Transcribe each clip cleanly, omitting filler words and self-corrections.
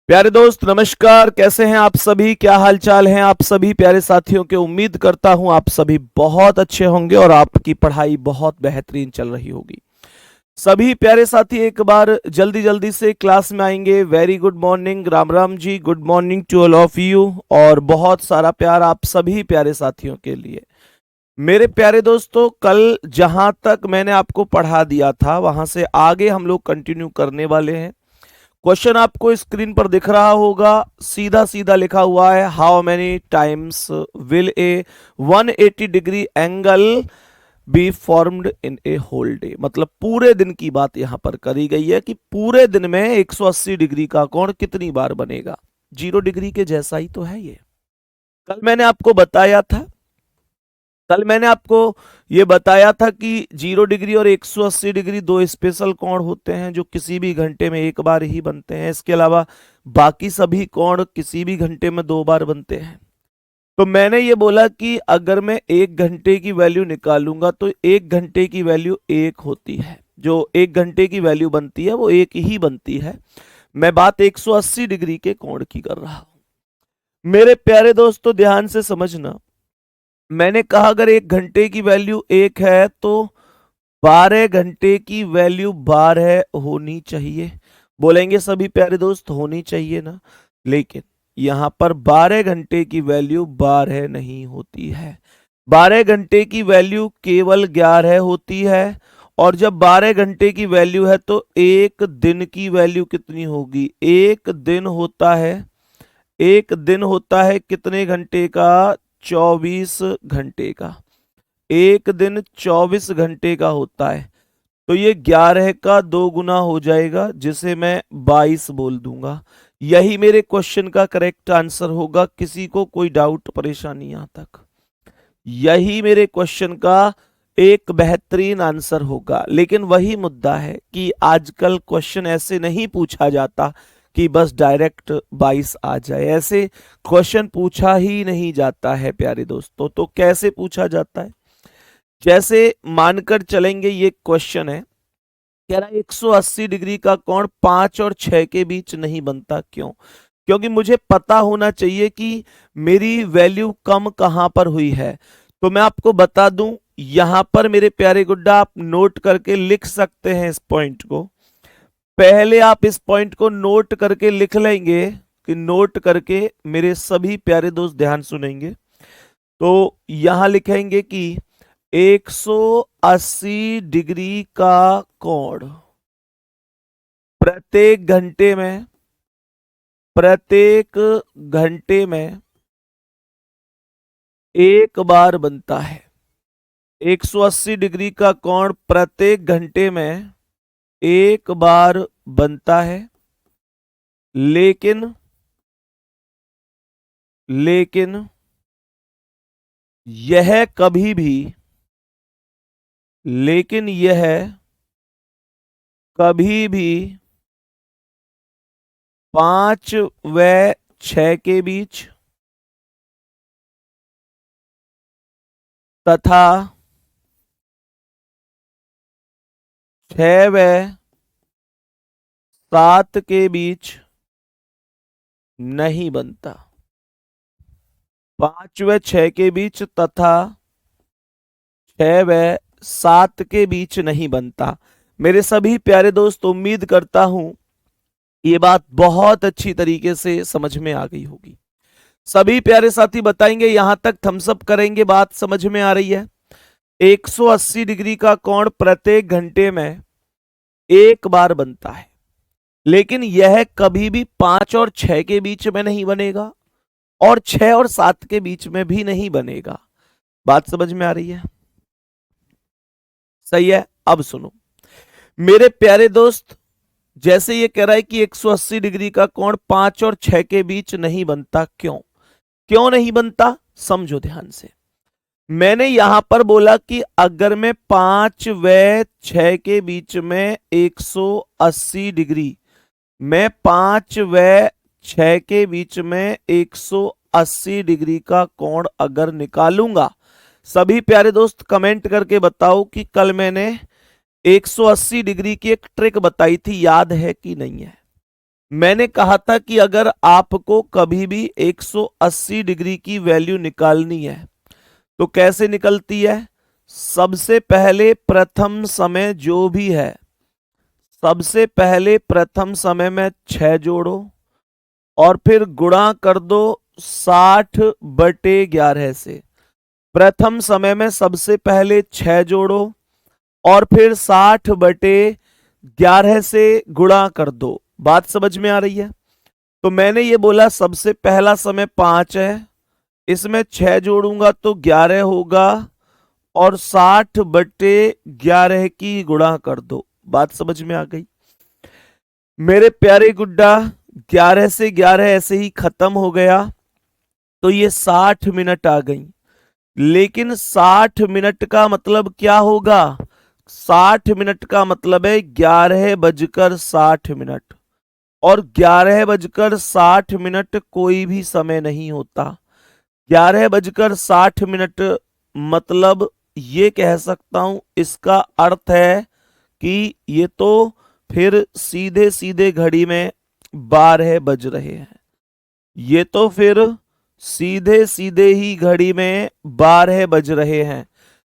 प्यारे दोस्त नमस्कार। कैसे हैं आप सभी? क्या हाल चाल हैं आप सभी प्यारे साथियों के? उम्मीद करता हूं आप सभी बहुत अच्छे होंगे और आपकी पढ़ाई बहुत बेहतरीन चल रही होगी। सभी प्यारे साथी एक बार जल्दी जल्दी से क्लास में आएंगे। Very good morning, Ram Ram ji, good morning to all of you. और बहुत सारा प्यार आप सभी प्यारे साथियों के लिए। मेरे प्यारे दोस्तों, कल जहां तक मैंने आपको पढ़ा दिया था वहां से आगे हम लोग कंटिन्यू करने वाले हैं। क्वेश्चन आपको स्क्रीन पर दिख रहा होगा, सीधा सीधा लिखा हुआ है, how many times will a 180 degree angle be formed in a whole day. मतलब पूरे दिन की बात यहां पर करी गई है कि पूरे दिन में 180 डिग्री का कोण कितनी बार बनेगा। 0 डिग्री के जैसा ही तो है ये। कल मैंने आपको बताया था कल मैंने आपको ये बताया था कि 0 डिग्री और 180 डिग्री दो स्पेशल कोण होते हैं जो किसी भी घंटे में एक बार ही बनते हैं। इसके अलावा बाकी सभी कोण किसी भी घंटे में 2 बार बनते हैं। तो मैंने ये बोला कि अगर मैं 1 घंटे की वैल्यू निकालूंगा तो 1 घंटे की वैल्यू 1 होती है। जो 1 घंटे की वैल्यू बनती है वो 1 ही बनती है। मैं बात 180 डिग्री के कोण की कर रहा हूं। मेरे प्यारे दोस्तों ध्यान से समझना, मैंने कहा अगर 1 घंटे की वैल्यू 1 है तो 12 घंटे की वैल्यू 12 होनी चाहिए। बोलेंगे सभी प्यारे दोस्त होनी चाहिए ना, लेकिन यहां पर 12 घंटे की वैल्यू 12 नहीं होती है। 12 घंटे की वैल्यू केवल 11 होती है। और जब 12 घंटे की वैल्यू है तो एक दिन की वैल्यू कितनी होगी? एक दिन होता है कितने घंटे का? 24 घंटे का। एक दिन 24 घंटे का होता है। तो ये 11 का 2 गुना हो जाएगा, जिसे मैं 22 बोल दूंगा। यही मेरे क्वेश्चन का करेक्ट आंसर होगा। किसी को कोई डाउट परेशानी यहां तक? यही मेरे क्वेश्चन का एक बेहतरीन आंसर होगा। लेकिन वही मुद्दा है कि आजकल क्वेश्चन ऐसे नहीं पूछा जाता कि बस डायरेक्ट 22 आ जाए। ऐसे क्वेश्चन पूछा ही नहीं जाता है प्यारे दोस्तों। तो कैसे पूछा जाता है? जैसे मानकर चलेंगे ये क्वेश्चन है, कह रहा है 180 डिग्री का कोण 5 और 6 के बीच नहीं बनता। क्यों? क्योंकि मुझे पता होना चाहिए कि मेरी वैल्यू कम कहां पर हुई है। तो मैं आपको बता दूं, यहां पर मेरे प्यारे गुड्डा आप नोट करके लिख सकते हैं इस पॉइंट को। पहले आप इस पॉइंट को नोट करके लिख लेंगे कि नोट करके मेरे सभी प्यारे दोस्त ध्यान सुनेंगे। तो यहां लिखेंगे कि 180 डिग्री का कोण प्रत्येक घंटे में एक बार बनता है। 180 डिग्री का कोण प्रत्येक घंटे में एक बार बनता है। लेकिन लेकिन यह कभी भी लेकिन यह कभी भी 5 व 6 के बीच तथा 6 व 7 के बीच नहीं बनता। 5 व 6 के बीच तथा 6 व 7 के बीच नहीं बनता। मेरे सभी प्यारे दोस्त, उम्मीद करता हूं ये बात बहुत अच्छी तरीके से समझ में आ गई होगी। सभी प्यारे साथी बताएंगे, यहां तक थम्स अप करेंगे, बात समझ में आ रही है? 180 डिग्री का कोण प्रत्येक घंटे में एक बार बनता है, लेकिन यह कभी भी 5 और 6 के बीच में नहीं बनेगा और 6 और 7 के बीच में भी नहीं बनेगा। बात समझ में आ रही है? सही है। अब सुनो मेरे प्यारे दोस्त, जैसे ये कह रहा है कि 180 डिग्री का कोण 5 और 6 के बीच नहीं बनता। क्यों क्यों नहीं बनता? समझो ध्यान से। मैंने यहां पर बोला कि अगर मैं 5 व 6 के बीच में 180 डिग्री मैं 5 व 6 के बीच में 180 डिग्री का कोण अगर निकालूंगा, सभी प्यारे दोस्त कमेंट करके बताओ कि कल मैंने 180 डिग्री की एक ट्रिक बताई थी, याद है कि नहीं है? मैंने कहा था कि अगर आपको कभी भी 180 डिग्री की वैल्यू निकालनी है तो कैसे निकलती है? सबसे पहले प्रथम समय जो भी है, सबसे पहले प्रथम समय में 6 जोड़ो और फिर गुणा कर दो 60/11 से। प्रथम समय में सबसे पहले 6 जोड़ो और फिर 60/11 से गुणा कर दो। बात समझ में आ रही है? तो मैंने ये बोला सबसे पहला समय 5 है, इसमें 6 जोड़ूंगा तो 11 होगा और 60/11 की गुणा कर दो। बात समझ में आ गई मेरे प्यारे गुड्डा? 11 से 11 ऐसे ही खत्म हो गया तो ये 60 मिनट आ गई। लेकिन 60 मिनट का मतलब क्या होगा? 60 मिनट का मतलब है 11:60। और 11:60 कोई भी समय नहीं होता। 11:60 मतलब ये कह सकता हूं, इसका अर्थ है कि ये तो फिर सीधे सीधे घड़ी में 12 बज रहे हैं। ये तो फिर सीधे सीधे ही घड़ी में 12 बज रहे हैं।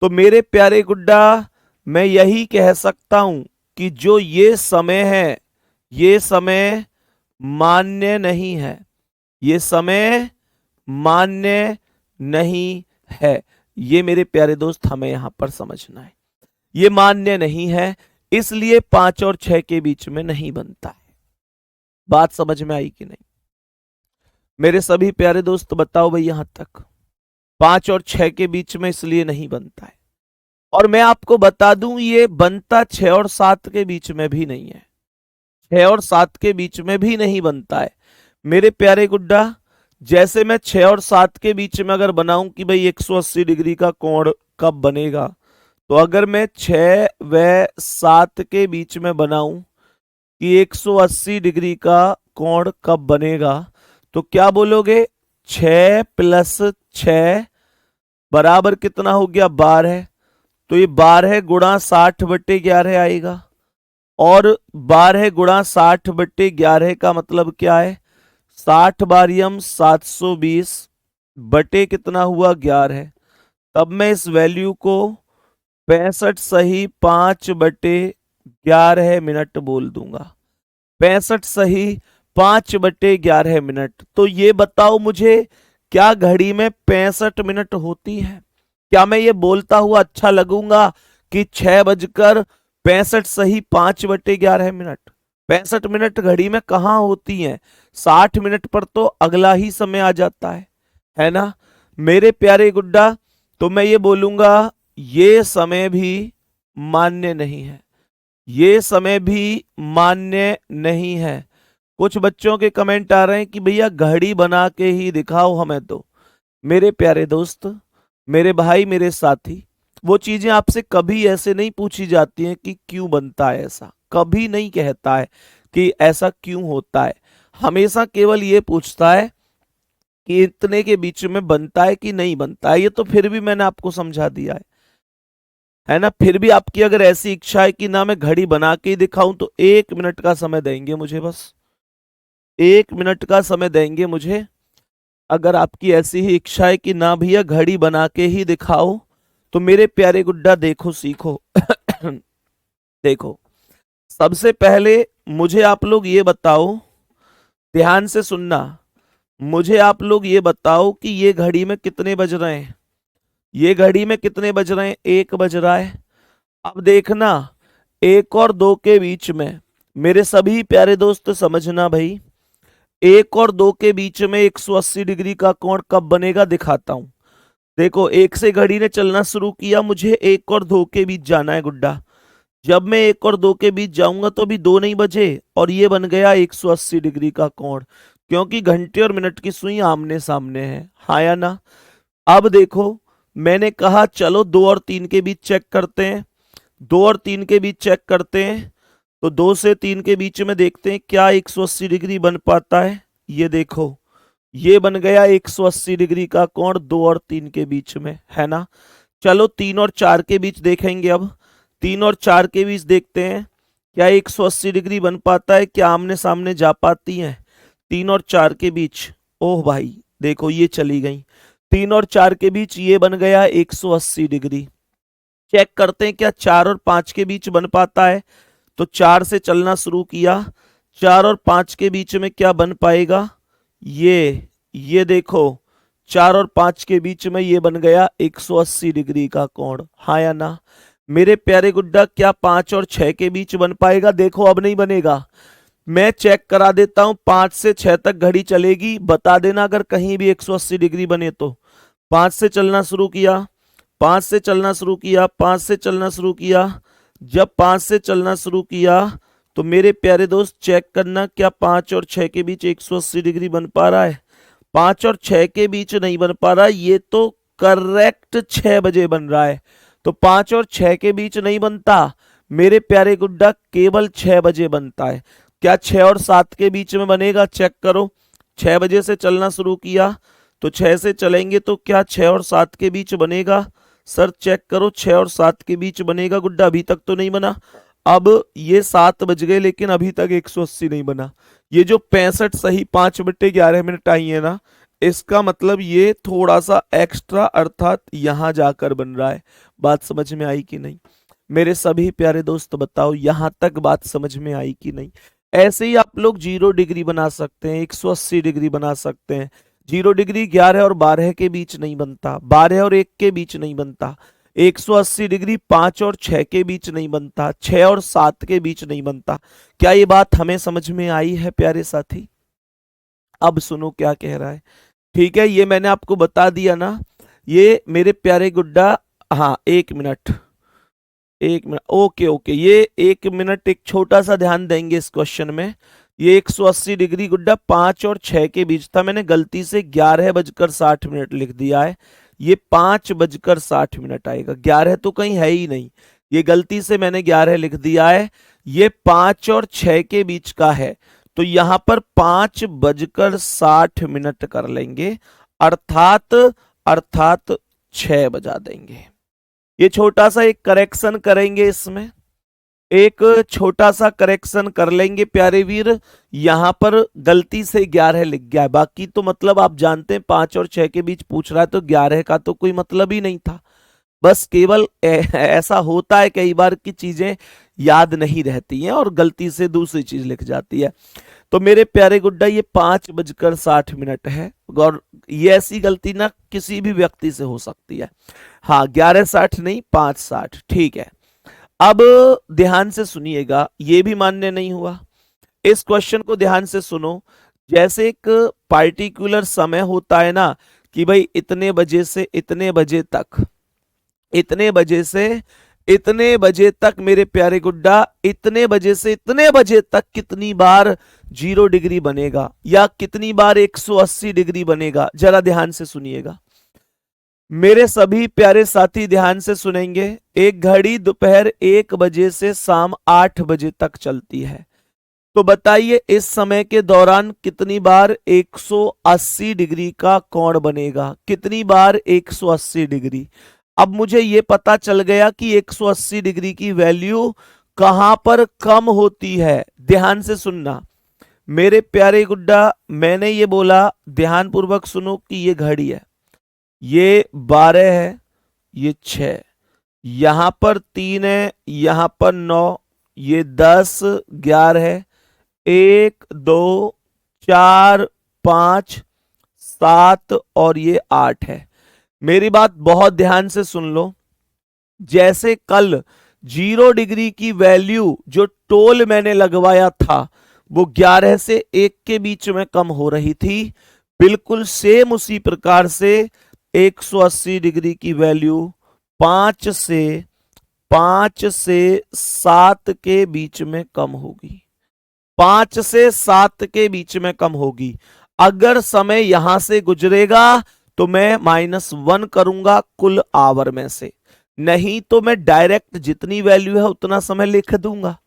तो मेरे प्यारे गुड्डा, मैं यही कह सकता हूं कि जो ये समय है, ये समय मान्य नहीं है। ये समय मान्य नहीं है। ये मेरे प्यारे दोस्त हमें यहां पर समझना है, ये मान्य नहीं है, इसलिए 5 और 6 के बीच में नहीं बनता है। बात समझ में आई कि नहीं मेरे सभी प्यारे दोस्त? बताओ भाई यहां तक। 5 और 6 के बीच में इसलिए नहीं बनता है। और मैं आपको बता दूं, ये बनता 6 और 7 के बीच में भी नहीं है। 6 और 7 के बीच में भी नहीं बनता है मेरे प्यारे गुड्डा। जैसे मैं 6 और 7 के बीच में अगर बनाऊं कि भाई 180 डिग्री का कोण कब बनेगा, तो अगर मैं 6 व 7 के बीच में बनाऊं कि 180 डिग्री का कोण कब बनेगा, तो क्या बोलोगे? 6 + 6 बराबर कितना हो गया? 12। तो ये 12 गुणा 60/11 आएगा। और 12 गुणा 60/11 का मतलब क्या है? 60 बारियम 720 बटे कितना हुआ? 11। तब मैं इस वैल्यू को 65 सही 5/11 मिनट बोल दूंगा। 65 सही 5/11 मिनट। तो ये बताओ मुझे, क्या घड़ी में 65 मिनट होती है? क्या मैं ये बोलता हुआ अच्छा लगूंगा कि 6:65 सही 5/11 मिनट? 65 मिनट घड़ी में कहां होती हैं? 60 मिनट पर तो अगला ही समय आ जाता है ना मेरे प्यारे गुड्डा? तो मैं ये बोलूंगा ये समय भी मान्य नहीं है, ये समय भी मान्य नहीं है। कुछ बच्चों के कमेंट आ रहे हैं कि भैया घड़ी बना के ही दिखाओ हमें। तो मेरे प्यारे दोस्त, मेरे भाई, मेरे साथी, वो चीजें आपसे कभी ऐसे नहीं पूछी जाती हैं कि क्यों बनता है ऐसा। कभी नहीं कहता है कि ऐसा क्यों होता है। हमेशा केवल ये पूछता है कि इतने के बीच में बनता है कि नहीं बनता है। ये तो फिर भी मैंने आपको समझा दिया है ना? फिर भी आपकी अगर ऐसी इच्छा है कि ना मैं घड़ी बना के ही दिखाऊं, तो 1 मिनट का समय देंगे मुझे, बस 1 मिनट का समय देंगे मुझे। अगर आपकी ऐसी ही इच्छा है कि ना भैया घड़ी बना के ही दिखाओ, तो मेरे प्यारे गुड्डा देखो, सीखो। देखो, सबसे पहले मुझे आप लोग ये बताओ, ध्यान से सुनना, मुझे आप लोग ये बताओ कि ये घड़ी में कितने बज रहे हैं? ये घड़ी में कितने बज रहे हैं? 1 बज रहा है। अब देखना, 1 और 2 के बीच में, मेरे सभी प्यारे दोस्त समझना भाई, 1 और 2 के बीच में 180 डिग्री का कोण कब बनेगा दिखाता हूं। देखो, 1 से घड़ी ने चलना शुरू किया, मुझे 1 और 2 के बीच जाना है गुड्डा। जब मैं 1 और 2 के बीच जाऊंगा तो अभी 2 नहीं बजे और ये बन गया 180 डिग्री का कोण, क्योंकि घंटे और मिनट की सुई आमने सामने है। हाँ या ना? अब देखो, मैंने कहा चलो 2 और 3 के बीच चेक करते हैं। 2 और 3 के बीच चेक करते हैं, तो 2 से 3 के बीच में देखते हैं क्या 180 डिग्री बन पाता है। ये देखो, ये बन गया 180 डिग्री का कोण 2 और 3 के बीच में, है ना? चलो 3 और 4 के बीच देखेंगे। अब 3 और 4 के बीच देखते हैं क्या 180 डिग्री बन पाता है? क्या आमने सामने जा पाती हैं 3 और 4 के बीच? ओह भाई देखो ये चली गई, 3 और 4 के बीच ये बन गया 180 डिग्री। चेक करते हैं क्या 4 और 5 के बीच बन पाता है? तो 4 से चलना शुरू किया, 4 और 5 के बीच में क्या बन पाएगा? ये देखो 4 और 5 के बीच में ये बन गया 180 डिग्री का कोण, हाँ या ना? मेरे प्यारे गुड्डा क्या 5 और 6 के बीच बन पाएगा? देखो अब नहीं बनेगा, मैं चेक करा देता हूं, 5 से 6 तक घड़ी चलेगी, बता देना अगर कहीं भी 180 डिग्री बने तो। 5 से चलना शुरू किया, 5 से चलना शुरू किया, 5 से चलना शुरू किया, जब 5 से चलना शुरू किया तो मेरे प्यारे दोस्त चेक करना क्या 5 और 6 के बीच 180 डिग्री बन पा रहा है? 5 और 6 के बीच नहीं बन पा रहा, ये तो करेक्ट 6 बजे बन रहा है। तो 5 और 6 के बीच नहीं बनता मेरे प्यारे गुड्डा, केवल 6 बजे बनता है। क्या 6 और 7 के बीच में बनेगा? चेक करो, 6 बजे से चलना शुरू किया तो 6 से चलेंगे तो क्या 6 और 7 के बीच बनेगा? सर चेक करो 6 और 7 के बीच बनेगा गुड्डा, अभी तक तो नहीं बना। अब ये 7 बज गए लेकिन अभी तक 180 नहीं बना। ये जो 65 सही 5/11 आई है ना, इसका मतलब ये थोड़ा सा एक्स्ट्रा अर्थात यहां जाकर बन रहा है। बात समझ में आई कि नहीं मेरे सभी प्यारे दोस्त? बताओ यहां तक बात समझ में आई कि नहीं? ऐसे ही आप लोग 0 डिग्री बना सकते हैं, 180 डिग्री बना सकते हैं। 0 डिग्री 11 और 12 के बीच नहीं बनता, 12 और 1 के बीच नहीं बनता। 180 डिग्री 5 और 6 के बीच नहीं बनता, 6 और 7 के बीच नहीं बनता। क्या ये बात हमें समझ में आई है प्यारे साथी? अब सुनो क्या कह रहा है। ठीक है, ये मैंने आपको बता दिया ना, ये मेरे प्यारे गुड्डा। हाँ 1 मिनट, 1 मिनट, ओके ओके, ये 1 मिनट एक छोटा सा ध्यान देंगे इस क्वेश्चन में। ये 180 डिग्री गुड्डा 5 और 6 के बीच था, मैंने गलती से 11:60 लिख दिया है, ये 5:60 आएगा, 11 तो कहीं है ही नहीं, ये गलती से मैंने 11 लिख दिया है। ये 5 और 6 के बीच का है तो यहां पर 5:60 कर लेंगे, अर्थात अर्थात 6 बजा देंगे। ये छोटा सा एक करेक्शन करेंगे, इसमें एक छोटा सा करेक्शन कर लेंगे प्यारे वीर। यहां पर गलती से 11 लिख गया है, बाकी तो मतलब आप जानते हैं 5 और 6 के बीच पूछ रहा है तो 11 का तो कोई मतलब ही नहीं था। बस केवल ऐसा होता है कई बार की चीजें याद नहीं रहती हैं और गलती से दूसरी चीज लिख जाती है। तो मेरे प्यारे गुड्डा ये 5:60 है, और ये ऐसी गलती ना किसी भी व्यक्ति से हो सकती है। हाँ 11:60 नहीं 5:60, ठीक है। अब ध्यान से सुनिएगा, ये भी मान्य नहीं हुआ, इस क्वेश्चन को ध्यान से सुनो। जैसे एक पार्टिकुलर समय होता है ना कि भाई इतने बजे से इतने बजे तक, इतने बजे से इतने बजे तक मेरे प्यारे गुड्डा, इतने बजे से इतने बजे तक कितनी बार 0 डिग्री बनेगा या कितनी बार 180 डिग्री बनेगा, जरा ध्यान से सुनिएगा मेरे सभी प्यारे साथी, ध्यान से सुनेंगे। एक घड़ी दोपहर 1 बजे से शाम 8 बजे तक चलती है, तो बताइए इस समय के दौरान कितनी बार 180 डिग्री का कोण बनेगा, कितनी बार 180 डिग्री। अब मुझे यह पता चल गया कि 180 डिग्री की वैल्यू कहां पर कम होती है। ध्यान से सुनना मेरे प्यारे गुड्डा, मैंने ये बोला, ध्यान पूर्वक सुनो कि ये घड़ी है, ये 12 है, ये 6, यहां पर 3 है, यहां पर 9, ये 10, 11 है, 1 2 4 5 7 और ये 8 है। मेरी बात बहुत ध्यान से सुन लो। जैसे कल 0 डिग्री की वैल्यू जो टोल मैंने लगवाया था वो 11 से 1 के बीच में कम हो रही थी, बिल्कुल सेम उसी प्रकार से 180 डिग्री की वैल्यू 5 से 7 के बीच में कम होगी, 5 से 7 के बीच में कम होगी। अगर समय यहां से गुजरेगा तो मैं -1 करूंगा कुल आवर में से, नहीं तो मैं डायरेक्ट जितनी वैल्यू है उतना समय लिख दूंगा।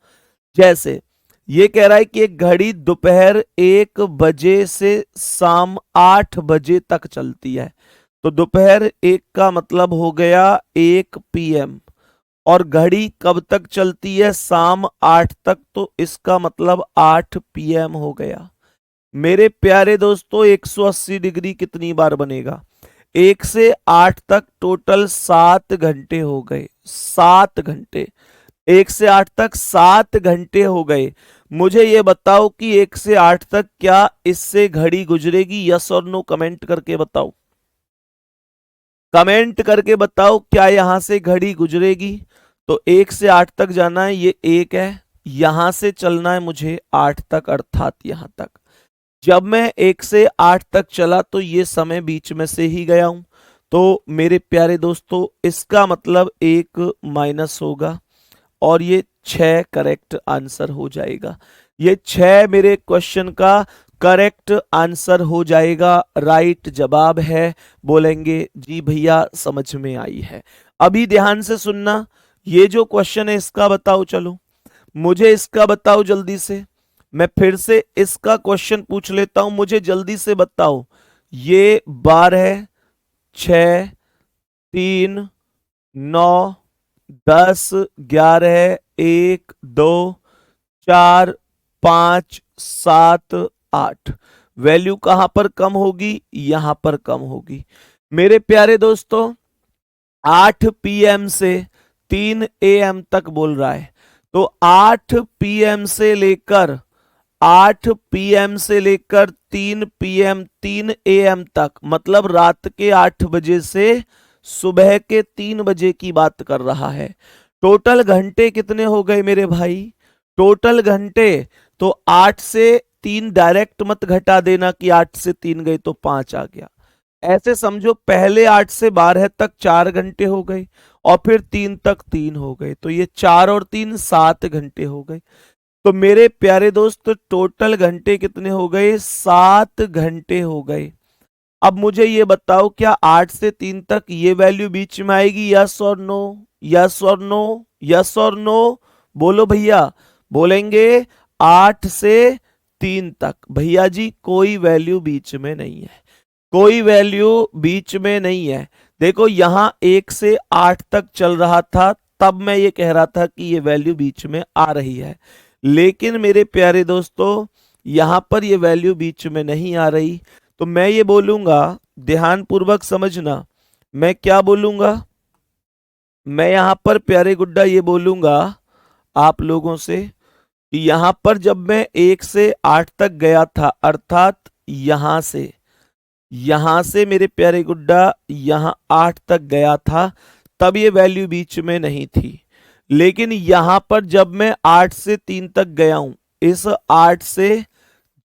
जैसे ये कह रहा है कि एक घड़ी दोपहर 1 बजे से शाम 8 बजे तक चलती है, तो दोपहर 1 का मतलब हो गया 1 PM, और घड़ी कब तक चलती है? शाम 8 तक, तो इसका मतलब 8 PM हो गया। मेरे प्यारे दोस्तों 180 डिग्री कितनी बार बनेगा? 1 से 8 तक टोटल 7 घंटे हो गए। 7 घंटे, 1 से 8 तक 7 घंटे हो गए। मुझे ये बताओ कि 1 से 8 तक क्या इससे घड़ी गुजरेगी? यस और नो कमेंट करके बताओ। कमेंट करके बताओ क्या यहां से घड़ी गुजरेगी? तो 1 से 8 तक जाना है, ये 1 है, यहां से चलना है मुझे 8 तक, अर्थात यहां तक। जब मैं 1 से 8 तक चला तो ये समय बीच में से ही गया हूं, तो मेरे प्यारे दोस्तों इसका मतलब 1 माइनस होगा और ये 6 करेक्ट आंसर हो जाएगा। ये 6 मेरे क्वेश्चन का करेक्ट आंसर हो जाएगा, राइट जवाब है। बोलेंगे जी भैया समझ में आई है। अभी ध्यान से सुनना, ये जो क्वेश्चन है इसका बताओ, चलो मुझे इसका बताओ जल्दी से। मैं फिर से इसका क्वेश्चन पूछ लेता हूं, मुझे जल्दी से बताओ। ये 12, 6, 3, 9, 10, 11, 1, 2, 4, 5, 7, 8। वैल्यू कहां पर कम होगी? यहां पर कम होगी। मेरे प्यारे दोस्तों 8 PM से 3 AM तक बोल रहा है, तो 8 PM से लेकर 8 PM से लेकर 3 PM 3 AM तक, मतलब रात के 8 बजे से सुबह के 3 बजे की बात कर रहा है। टोटल घंटे कितने हो गए मेरे भाई? टोटल घंटे तो 8 से 3 डायरेक्ट मत घटा देना कि 8 से 3 गए तो 5 आ गया। ऐसे समझो पहले 8 से 12 तक 4 घंटे हो गए और फिर 3 तक 3 हो गए, तो ये 4 और 3 7 घंटे हो गए। तो मेरे प्यारे दोस्त टोटल घंटे कितने हो गए? 7 घंटे हो गए। अब मुझे ये बताओ क्या 8 से 3 तक ये वैल्यू बीच में आएगी? यस और नो, यस और नो, यस और नो, बोलो भैया। बोलेंगे 8 से 3 तक, भैया जी कोई वैल्यू बीच में नहीं है, कोई वैल्यू बीच में नहीं है। देखो यहां 1 से 8 तक चल रहा था, तब मैं ये कह रहा था कि ये वैल्यू बीच में आ रही है, लेकिन मेरे प्यारे दोस्तों यहां पर ये वैल्यू बीच में नहीं आ रही। तो मैं ये बोलूंगा, ध्यान पूर्वक समझना, मैं क्या बोलूंगा? मैं यहां पर प्यारे गुड्डा ये बोलूंगा आप लोगों से कि यहां पर जब मैं 1 से 8 तक गया था, अर्थात यहां से मेरे प्यारे गुड्डा यहां 8 तक गया था, तब ये वैल्यू बीच में नहीं थी। लेकिन यहां पर जब मैं 8 से 3 तक गया हूं, इस 8 से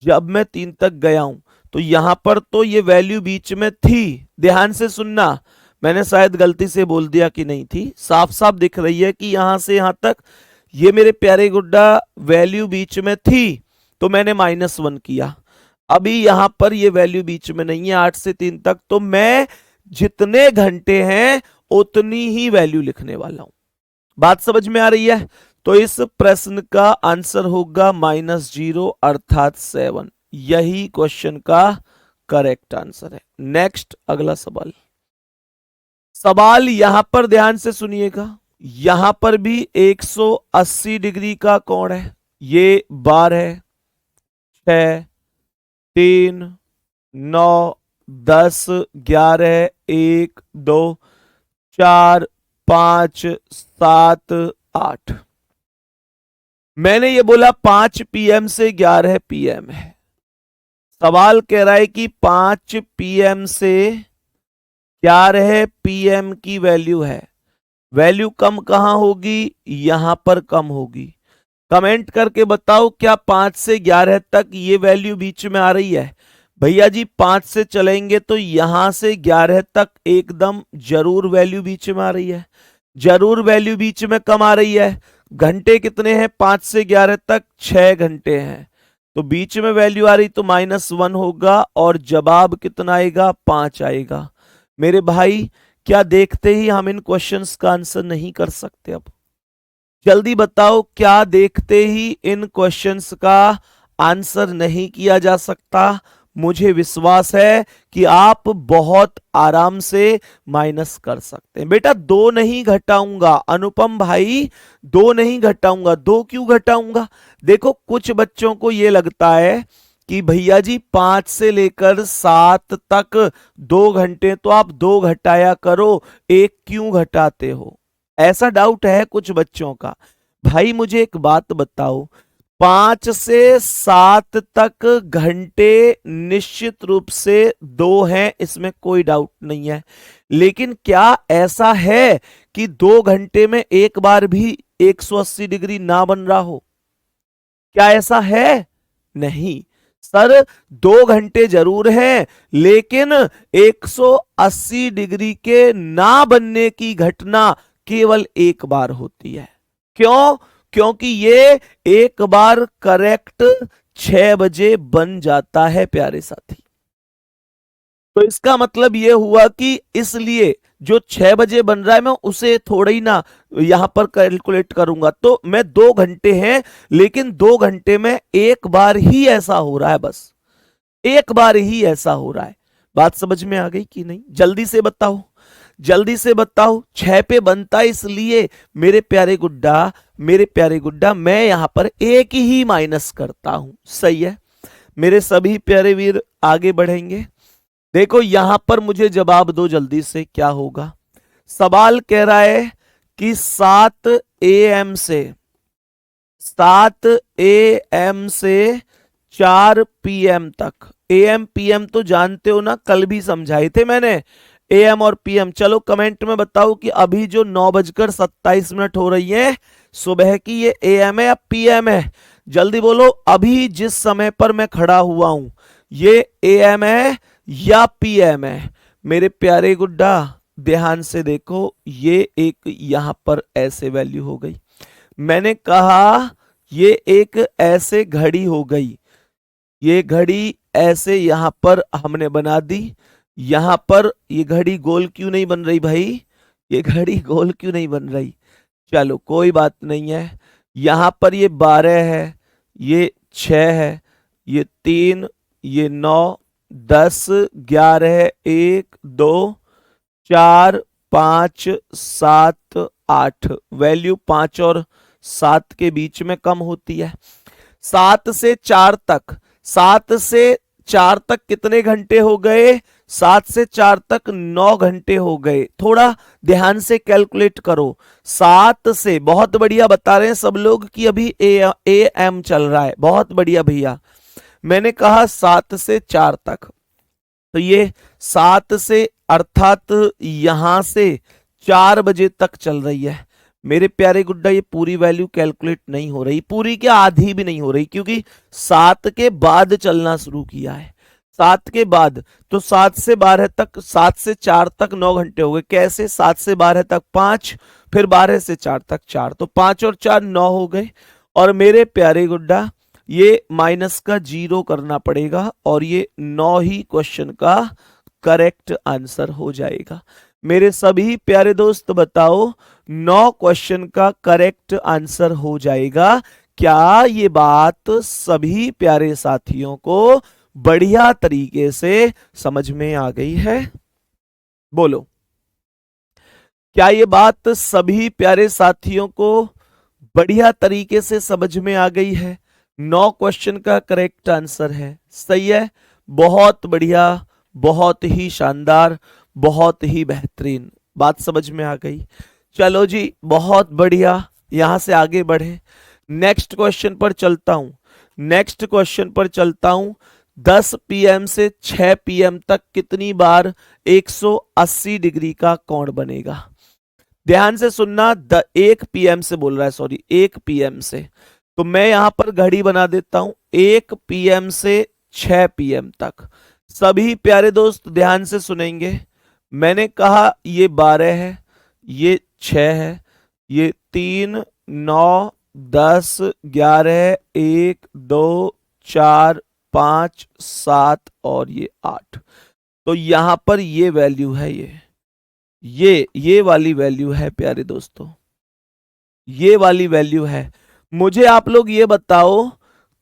जब मैं 3 तक गया हूं, तो यहां पर तो ये वैल्यू बीच में थी। ध्यान से सुनना, मैंने शायद गलती से बोल दिया कि नहीं थी, साफ साफ दिख रही है कि यहां से यहां तक ये मेरे प्यारे गुड्डा वैल्यू बीच में थी, तो मैंने -1 किया। अभी यहां पर ये वैल्यू बीच में नहीं है 8 से 3 तक, तो मैं जितने घंटे हैं उतनी ही वैल्यू लिखने वाला हूं। बात समझ में आ रही है? तो इस प्रश्न का आंसर होगा -0 अर्थात 7। यही क्वेश्चन का करेक्ट आंसर है। नेक्स्ट अगला सवाल। सवाल यहां पर ध्यान से सुनिएगा, यहां पर भी 180 डिग्री का कोण है। ये 12, 6, 3, 9, 10, 11, 1, 2, 4, 5, 7, 8। मैंने ये बोला 5 PM से 11 PM है। सवाल कह रहा है कि 5 PM से 11 PM की वैल्यू है। वैल्यू कम कहां होगी? यहां पर कम होगी। कमेंट करके बताओ क्या 5 से 11 तक ये वैल्यू बीच में आ रही है? भैया जी 5 से चलेंगे तो यहां से 11 तक एकदम जरूर वैल्यू बीच में आ रही है, जरूर वैल्यू बीच में कम आ रही है। घंटे कितने हैं 5 से 11 तक? 6 घंटे हैं, तो बीच में वैल्यू आ रही तो -1 होगा और जवाब कितना आएगा? 5 आएगा। मेरे भाई क्या देखते ही हम इन क्वेश्चंस का आंसर नहीं कर सकते? अब जल्दी बताओ, क्या देखते ही इन क्वेश्चंस का आंसर नहीं किया जा सकता? मुझे विश्वास है कि आप बहुत आराम से माइनस कर सकते हैं। बेटा 2 नहीं घटाऊंगा अनुपम भाई, 2 नहीं घटाऊंगा। 2 क्यों घटाऊंगा? देखो कुछ बच्चों को यह लगता है कि भैया जी 5 से लेकर 7 तक 2 घंटे, तो आप 2 घटाया करो, 1 क्यों घटाते हो? ऐसा डाउट है कुछ बच्चों का। भाई मुझे एक बात बताओ, 5 से 7 तक घंटे निश्चित रूप से 2 हैं, इसमें कोई डाउट नहीं है। लेकिन क्या ऐसा है कि 2 घंटे में एक बार भी 180 डिग्री ना बन रहा हो? क्या ऐसा है? नहीं सर, 2 घंटे जरूर हैं, लेकिन 180 डिग्री के ना बनने की घटना केवल एक बार होती है। क्यों? क्योंकि ये एक बार करेक्ट 6 बजे बन जाता है प्यारे साथी। तो इसका मतलब यह हुआ कि इसलिए जो 6 बजे बन रहा है मैं उसे थोड़ा ही ना यहां पर कैलकुलेट करूंगा। तो मैं 2 घंटे हैं, लेकिन 2 घंटे में एक बार ही ऐसा हो रहा है, बस एक बार ही ऐसा हो रहा है। बात समझ में आ गई कि नहीं? जल्दी से बताओ, जल्दी से बताओ। 6 पे बनता इसलिए मेरे प्यारे गुड्डा, मेरे प्यारे गुड्डा, मैं यहां पर एक ही माइनस करता हूं। सही है मेरे सभी प्यारे वीर, आगे बढ़ेंगे। देखो यहां पर मुझे जवाब दो जल्दी से, क्या होगा? सवाल कह रहा है कि 7 AM से 4 PM तक। AM PM तो जानते हो ना, कल भी समझाए थे मैंने, AM और PM। चलो कमेंट में बताओ कि अभी जो 9:27 हो रही है सुबह की, ये AM है या PM है? जल्दी बोलो, अभी जिस समय पर मैं खड़ा हुआ हूं ये AM है या PM है? मेरे प्यारे गुड्डा ध्यान से देखो, ये एक यहां पर ऐसे वैल्यू हो गई। मैंने कहा ये एक ऐसे घड़ी हो गई, ये घड़ी ऐसे यहां पर हमने बना दी। यहां पर ये घड़ी गोल क्यों नहीं बन रही भाई? ये घड़ी गोल क्यों नहीं बन रही? चलो कोई बात नहीं है। यहां पर ये 12 है, ये 6 है, ये 3, ये 9, 10, 11, 1, 2, 4, 5, 7, 8। वैल्यू 5 और 7 के बीच में कम होती है। 7 से 4 तक, 7 से 4 तक कितने घंटे हो गए? 7 से 4 तक 9 घंटे हो गए। थोड़ा ध्यान से कैलकुलेट करो। 7 से, बहुत बढ़िया बता रहे हैं सब लोग कि अभी AM चल रहा है, बहुत बढ़िया भैया। मैंने कहा 7 से 4 तक, तो ये 7 से अर्थात यहां से 4 बजे तक चल रही है। मेरे प्यारे गुड्डा ये पूरी वैल्यू कैलकुलेट नहीं हो रही, पूरी क्या आधी भी नहीं हो रही, क्योंकि 7 के बाद चलना शुरू किया है। 7 के बाद, तो 7 से 12 तक, 7 से 4 तक 9 घंटे हो गए। कैसे? 7 से 12 तक 5, फिर 12 से 4 तक 4, तो 5 और 4 9 हो गए। और मेरे प्यारे गुड्डा ये माइनस का 0 करना पड़ेगा, और ये 9 ही क्वेश्चन का करेक्ट आंसर हो जाएगा। मेरे सभी प्यारे दोस्त बताओ, 9 क्वेश्चन का करेक्ट आंसर हो जाएगा। क्या ये बात सभी प्यारे साथियों को बढ़िया तरीके से समझ में आ गई है? बोलो, क्या ये बात सभी प्यारे साथियों को बढ़िया तरीके से समझ में आ गई है? 9 क्वेश्चन का करेक्ट आंसर है। सही है, बहुत बढ़िया, बहुत ही शानदार, बहुत ही बेहतरीन। बात समझ में आ गई? चलो जी बहुत बढ़िया, यहां से आगे बढ़े। नेक्स्ट क्वेश्चन पर चलता हूं, नेक्स्ट क्वेश्चन पर चलता हूं। 10 PM से 6 PM तक कितनी बार 180 डिग्री का कोण बनेगा? ध्यान से सुनना, 1 PM से बोल रहा है, सॉरी 1 PM से, तो मैं यहां पर घड़ी बना देता हूं। 1 PM से 6 PM तक सभी प्यारे दोस्त ध्यान से सुनेंगे। मैंने कहा ये 12 है, ये 6 है, ये 3, 9, 10, 11, 1, 2, 4, 5, 7 और ये 8। तो यहां पर ये वैल्यू है, ये वाली वैल्यू है प्यारे दोस्तों, ये वाली वैल्यू है। मुझे आप लोग ये बताओ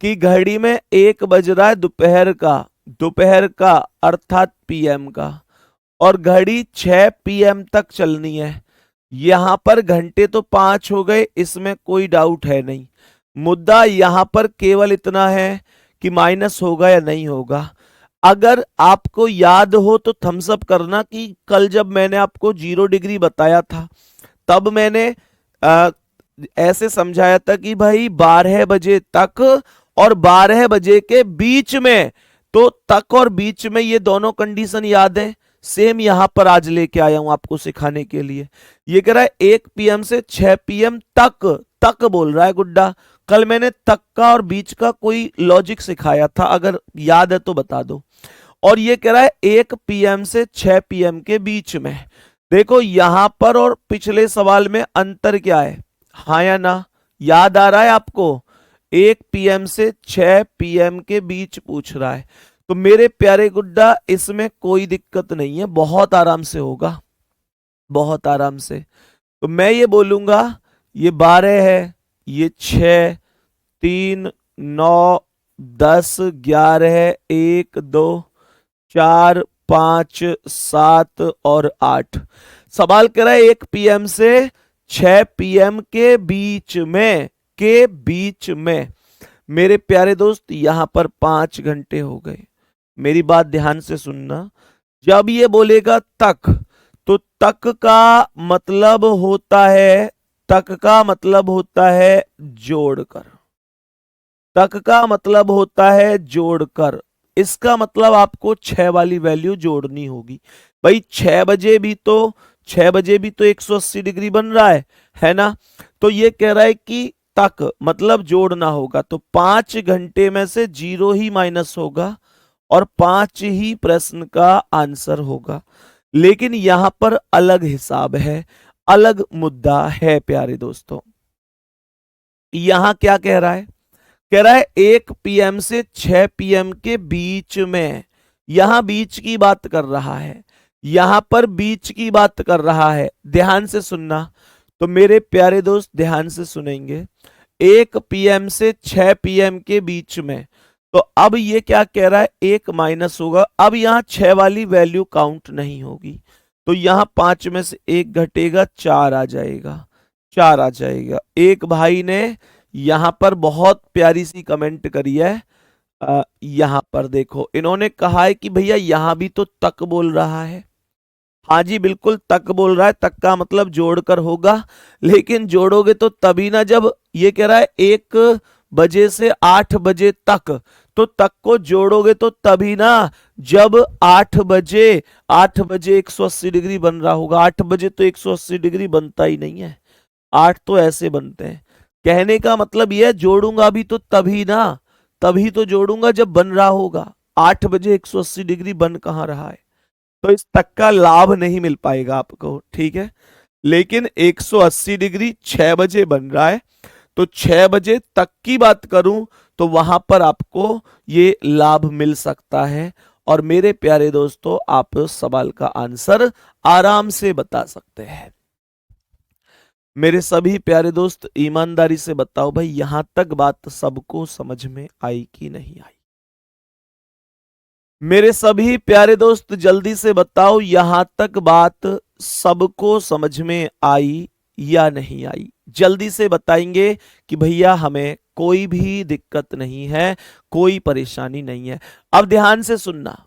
कि घड़ी में 1 बज रहा है दोपहर का, दोपहर का अर्थात पीएम का, और घड़ी 6 पीएम तक चलनी है। यहां पर घंटे तो 5 हो गए, इसमें कोई डाउट है नहीं। मुद्दा यहां पर केवल इतना है कि माइनस होगा या नहीं होगा। अगर आपको याद हो तो थम्स अप करना कि कल जब मैंने आपको 0 डिग्री बताया था तब मैंने आ, ऐसे समझाया था कि भाई 12 बजे तक और 12 बजे के बीच में, तो तक और बीच में ये दोनों कंडीशन याद है। सेम यहां पर आज लेके आया हूं आपको सिखाने के लिए। ये कह रहा है 1 पीएम से 6 पीएम तक, तक बोल रहा है गुड्डा। कल मैंने तक का और बीच का कोई लॉजिक सिखाया था, अगर याद है तो बता दो। और ये कह रहा है 1 पीएम से 6 पीएम के बीच में। देखो यहां पर और पिछले सवाल में अंतर क्या है, हाँ या ना, याद आ रहा है आपको? 1 पीएम से 6 पीएम के बीच पूछ रहा है। तो मेरे प्यारे गुड्डा इसमें कोई दिक्कत नहीं है, बहुत आराम से होगा, बहुत आराम से। तो मैं ये बोलूंगा ये 12 है, ये 6, 3, 9, 10, 11, 1, 2, 4, 5, 7 और 8। सवाल कर रहा है 1 पीएम से 6 पीएम के बीच में, के बीच में। मेरे प्यारे दोस्त यहां पर 5 घंटे हो गए। मेरी बात ध्यान से सुनना, जब ये बोलेगा तक, तो तक का मतलब होता है, तक का मतलब होता है जोड़कर, तक का मतलब होता है जोड़कर। इसका मतलब आपको 6 वाली वैल्यू जोड़नी होगी। भाई 6 बजे भी तो, 6 बजे भी तो 180 डिग्री बन रहा है ना? तो ये कह रहा है कि तक मतलब जोड़ना होगा, तो 5 घंटे में से 0 ही माइनस होगा और 5 ही प्रश्न का आंसर होगा। लेकिन यहां पर अलग हिसाब है, अलग मुद्दा है प्यारे दोस्तों। यहां क्या कह रहा है? कह रहा है 1 पीएम से 6 पीएम के बीच में। यहां बीच की बात कर रहा है, यहां पर बीच की बात कर रहा है। ध्यान से सुनना, तो मेरे प्यारे दोस्त ध्यान से सुनेंगे। 1 पीएम से 6 पीएम के बीच में, तो अब ये क्या कह रहा है, 1 माइनस होगा। अब यहां 6 वाली वैल्यू काउंट नहीं होगी, तो यहां 5 में से 1 घटेगा, 4 आ जाएगा, 4 आ जाएगा। एक भाई ने यहां पर बहुत प्यारी सी कमेंट करी है। यहां पर देखो, इन्होंने कहा है कि भैया यहां भी तो तक बोल रहा है। हाँ जी बिल्कुल तक बोल रहा है, तक का मतलब जोड़कर होगा, लेकिन जोड़ोगे तो तभी ना, जब ये कह रहा है 1 बजे से 8 बजे तक, तो तक को जोड़ोगे तो तभी ना, जब 8 बजे, 8 बजे 180 डिग्री बन रहा होगा। 8 बजे तो 180 डिग्री बनता ही नहीं है, 8 तो ऐसे बनते हैं। कहने का मतलब यह जोड़ूंगा भी तो तभी ना, तभी तो जोड़ूंगा जब बन रहा होगा। 8 बजे 180 डिग्री बन कहां रहा है, तो इस तक का लाभ नहीं मिल पाएगा आपको, ठीक है। लेकिन 180 डिग्री 6 बजे बन रहा है, तो 6 बजे तक की बात करूं तो वहां पर आपको ये लाभ मिल सकता है। और मेरे प्यारे दोस्तों आप सवाल का आंसर आराम से बता सकते हैं। मेरे सभी प्यारे दोस्त ईमानदारी से बताओ भाई, यहां तक बात सबको समझ में आई कि नहीं आई? मेरे सभी प्यारे दोस्त जल्दी से बताओ, यहां तक बात सबको समझ में आई या नहीं आई? जल्दी से बताएंगे कि भैया हमें कोई भी दिक्कत नहीं है, कोई परेशानी नहीं है। अब ध्यान से सुनना,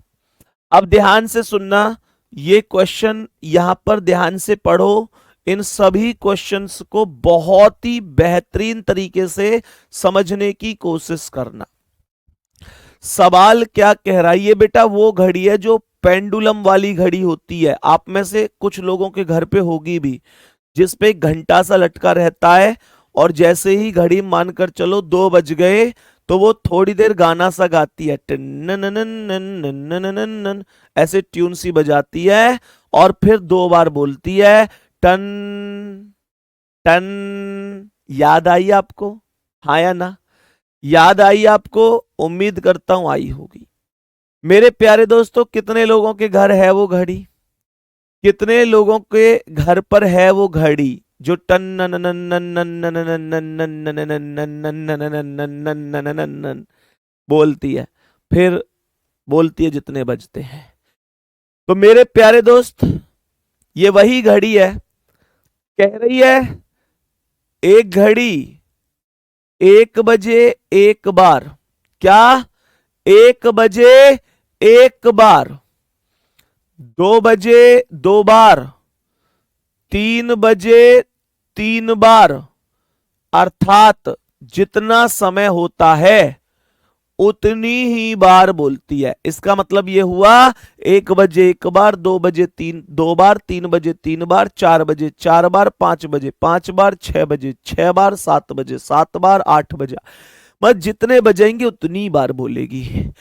अब ध्यान से सुनना, ये क्वेश्चन यहां पर ध्यान से पढ़ो। इन सभी क्वेश्चंस को बहुत ही बेहतरीन तरीके से समझने की कोशिश करना। सवाल क्या कह रहा है, ये बेटा वो घड़ी है जो पेंडुलम वाली घड़ी होती है, आप में से कुछ लोगों के घर पे होगी भी, जिस पे एक घंटा सा लटका रहता है, और जैसे ही घड़ी मानकर चलो 2 बज गए तो वो थोड़ी देर गाना सा गाती है, टन, ऐसे ट्यून सी बजाती है, और फिर 2 बार बोलती है टन टन। याद आई आपको, हाँ या ना? याद आई आपको? उम्मीद करता हूं आई होगी। मेरे प्यारे दोस्तों कितने लोगों के घर है वो घड़ी, कितने लोगों के घर पर है वो घड़ी जो टन नन नन नन नन नन नन नन नन नन नन नन नन नन नन नन नन नन बोलती है? फिर बोलती है जितने बजते हैं। तो मेरे प्यारे दोस्त, ये वही घड़ी है, कह रही है एक घड़ी 1 बजे 1 बार। क्या? 1 बजे 1 बार, 2 बजे 2 बार, 3 बजे 3 बार, अर्थात जितना समय होता है उतनी ही बार बोलती है। इसका मतलब यह हुआ 1 बजे 1 बार, 2 बजे 2 बार, 3 बजे 3 बार, 4 बजे 4 बार, 5 बजे 5 बार, 6 बजे 6 बार, 7 बजे 7 बार, 8 बजे, मतलब जितने बजेंगे उतनी बार बोलेगी।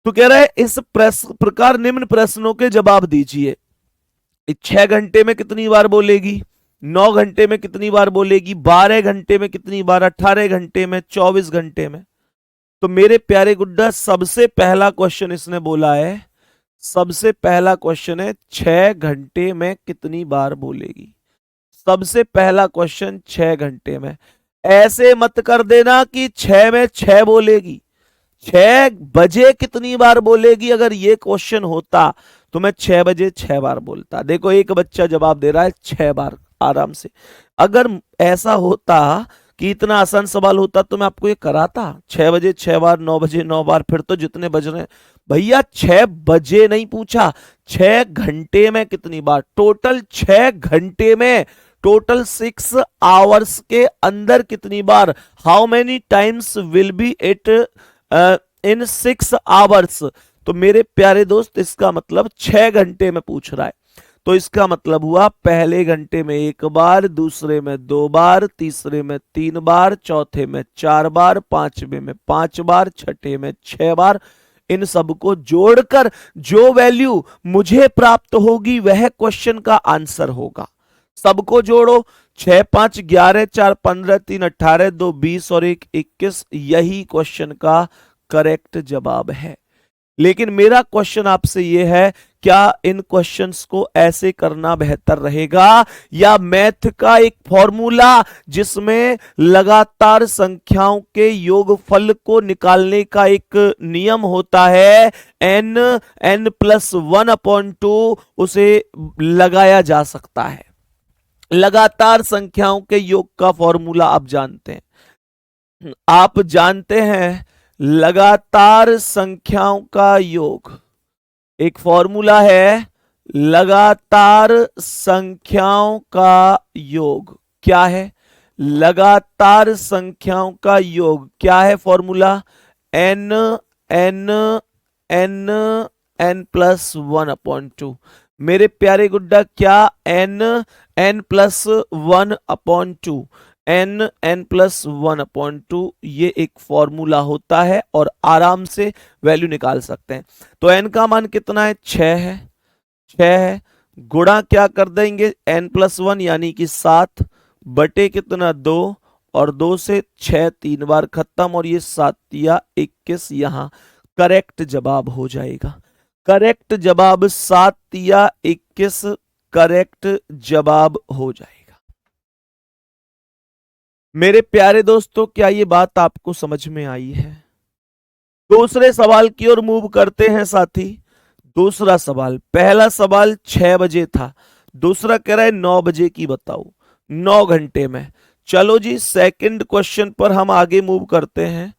तो कह रहा है इस प्रकार निम्न प्रश्नों के जवाब दीजिए। 6 घंटे में कितनी बार बोलेगी, 9 घंटे में कितनी बार बोलेगी, 12 घंटे में कितनी बार, 18 घंटे में, 24 घंटे में। तो मेरे प्यारे गुड्डा, सबसे पहला क्वेश्चन इसने बोला है, सबसे पहला क्वेश्चन है 6 घंटे में कितनी बार बोलेगी। सबसे पहला क्वेश्चन 6 घंटे में। ऐसे मत कर देना कि 6 में 6 बोलेगी, 6 बजे कितनी बार बोलेगी। अगर ये क्वेश्चन होता तो मैं 6 बजे 6 बार बोलता। देखो एक बच्चा जवाब दे रहा है 6 बार आराम से। अगर ऐसा होता कि इतना आसान सवाल होता तो मैं आपको ये कराता। 6 बजे 6 बार, 9 बजे 9 बार, फिर तो जितने बज रहे। भैया 6 बजे नहीं पूछा, 6 घंटे में कितनी बार। टोटल 6 घंटे में, टोटल 6 आवर्स के अंदर कितनी बार, how many times will be it in 6 hours. तो मेरे प्यारे दोस्त, इसका मतलब 6 घंटे में पूछ रहा है। तो इसका मतलब हुआ पहले घंटे में 1 बार, दूसरे में 2 बार, तीसरे में 3 बार, चौथे में 4 बार, पांचवे में 5 बार, छठे में 6 बार। इन सबको जोड़कर जो वैल्यू मुझे प्राप्त होगी वह क्वेश्चन का आंसर होगा। सबको जोड़ो, 6 5 11, 4 15, 3 18, 2 20 और 1 21। यही क्वेश्चन का करेक्ट जवाब है। लेकिन मेरा क्वेश्चन आपसे यह है, क्या इन क्वेश्चंस को ऐसे करना बेहतर रहेगा या मैथ का एक फॉर्मूला जिसमें लगातार संख्याओं के योगफल को निकालने का एक नियम होता है, n+1/2, उसे लगाया जा सकता है। लगातार संख्याओं के योग का फॉर्मूला आप जानते हैं। आप जानते हैं लगातार संख्याओं का योग, एक फॉर्मूला है लगातार संख्याओं का योग। क्या है? लगातार संख्याओं का योग क्या है formula? n n n n+1/2। मेरे प्यारे गुड्डा, क्या n+1/2, n+1/2 ये एक फॉर्मूला होता है और आराम से वैल्यू निकाल सकते हैं। तो n का मान कितना है? 6 है, 6 है। गुणा क्या कर देंगे? n+1 यानी कि 7 बटे कितना? 2, और 2 से 6 3 बार खत्म, और ये 7 या 21 यहां करेक्ट जवाब हो जाएगा। करेक्ट जवाब 7 या 21 करेक्ट जवाब हो जाएगा। मेरे प्यारे दोस्तों, क्या ये बात आपको समझ में आई है? दूसरे सवाल की ओर मूव करते हैं साथी। दूसरा सवाल, पहला सवाल 6 बजे था, दूसरा कह रहा है 9 बजे की बताओ, 9 घंटे में। चलो जी, सेकंड क्वेश्चन पर हम आगे मूव करते हैं।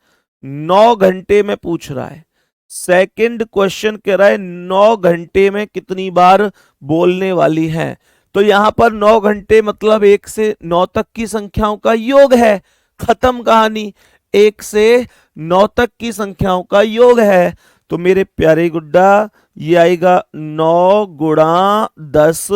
9 घंटे में पूछ रहा है। सेकंड क्वेश्चन कह रहा है 9 घंटे में कितनी बार बोलने वाली है। तो यहां पर 9 घंटे मतलब 1 से 9 तक की संख्याओं का योग है। खत्म कहानी, 1 से 9 तक की संख्याओं का योग है। तो मेरे प्यारे गुड्डा, ये आएगा 9 गुणा 10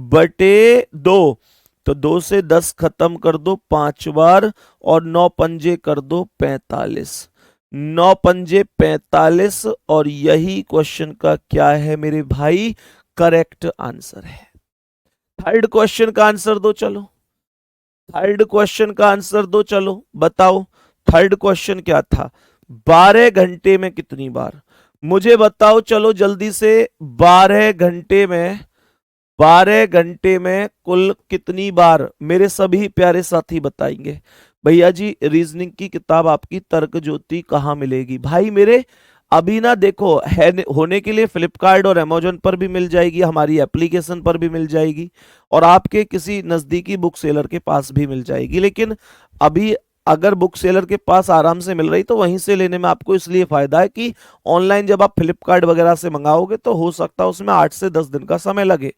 बटे 2। तो 2 से 10 खत्म कर दो 5 बार, और 9 पंजे कर दो 45, 9 पंजे 45। और यही क्वेश्चन का क्या है मेरे भाई? करेक्ट आंसर है। थर्ड क्वेश्चन का आंसर दो चलो, थर्ड क्वेश्चन का आंसर दो चलो, बताओ थर्ड क्वेश्चन क्या था? 12 घंटे में कितनी बार? मुझे बताओ चलो जल्दी से। 12 घंटे में, 12 घंटे में कुल कितनी बार? मेरे सभी प्यारे साथी बताएंगे। भैया जी, रीजनिंग की किताब आपकी तर्क ज्योति कहां मिलेगी? भाई मेरे अभी ना देखो है होने के लिए फ्लिपकार्ट और अमेजोन पर भी मिल जाएगी, हमारी एप्लीकेशन पर भी मिल जाएगी, और आपके किसी नजदीकी बुक सेलर के पास भी मिल जाएगी। लेकिन अभी अगर बुक सेलर के पास आराम से मिल रही तो वहीं से लेने में आपको इसलिए फायदा है कि ऑनलाइन जब आप फ्लिपकार्ट वगैरह से मंगाओगे तो हो सकता है उसमें 8 से 10 दिन का समय लगे।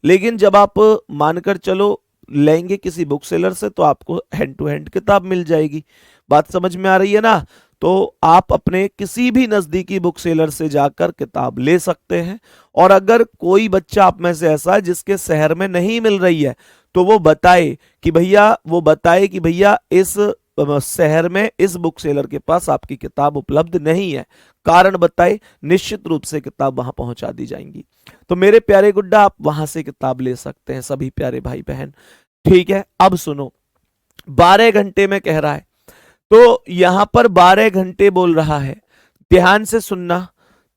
लेकिन जब आप मानकर चलो लेंगे किसी बुक सेलर से तो आपको हैंड टू हैंड किताब मिल जाएगी। बात समझ में आ रही है ना? तो आप अपने किसी भी नजदीकी बुक सेलर से जाकर किताब ले सकते हैं। और अगर कोई बच्चा आप में से ऐसा है जिसके शहर में नहीं मिल रही है तो वो बताए कि भैया इस शहर में इस बुक सेलर के पास आपकी किताब उपलब्ध नहीं है, कारण बताए, निश्चित रूप से किताब वहां पहुंचा दी जाएंगी। तो मेरे प्यारे गुड्डा आप वहां से किताब ले सकते हैं सभी प्यारे भाई बहन। ठीक है, अब सुनो, 12 घंटे में कह रहा है तो यहां पर 12 घंटे बोल रहा है, ध्यान से सुनना।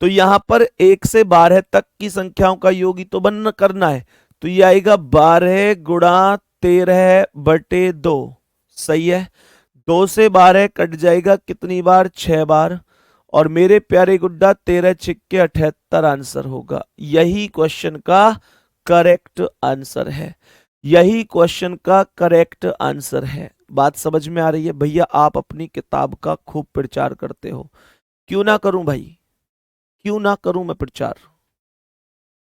तो यहां पर 1 से 12 तक की संख्याओं का योग ही तो बन करना है, तो ये आएगा 12 गुणा 13/2। सही है, 2 से 12 कट जाएगा कितनी बार? 6 बार। और मेरे प्यारे गुड्डा 13×6 = 78 आंसर होगा। यही क्वेश्चन का करेक्ट आंसर है, यही क्वेश्चन का करेक्ट आंसर है। बात समझ में आ रही है? भैया आप अपनी किताब का खूब प्रचार करते हो, क्यों ना करूं भाई, क्यों ना करूं मैं प्रचार?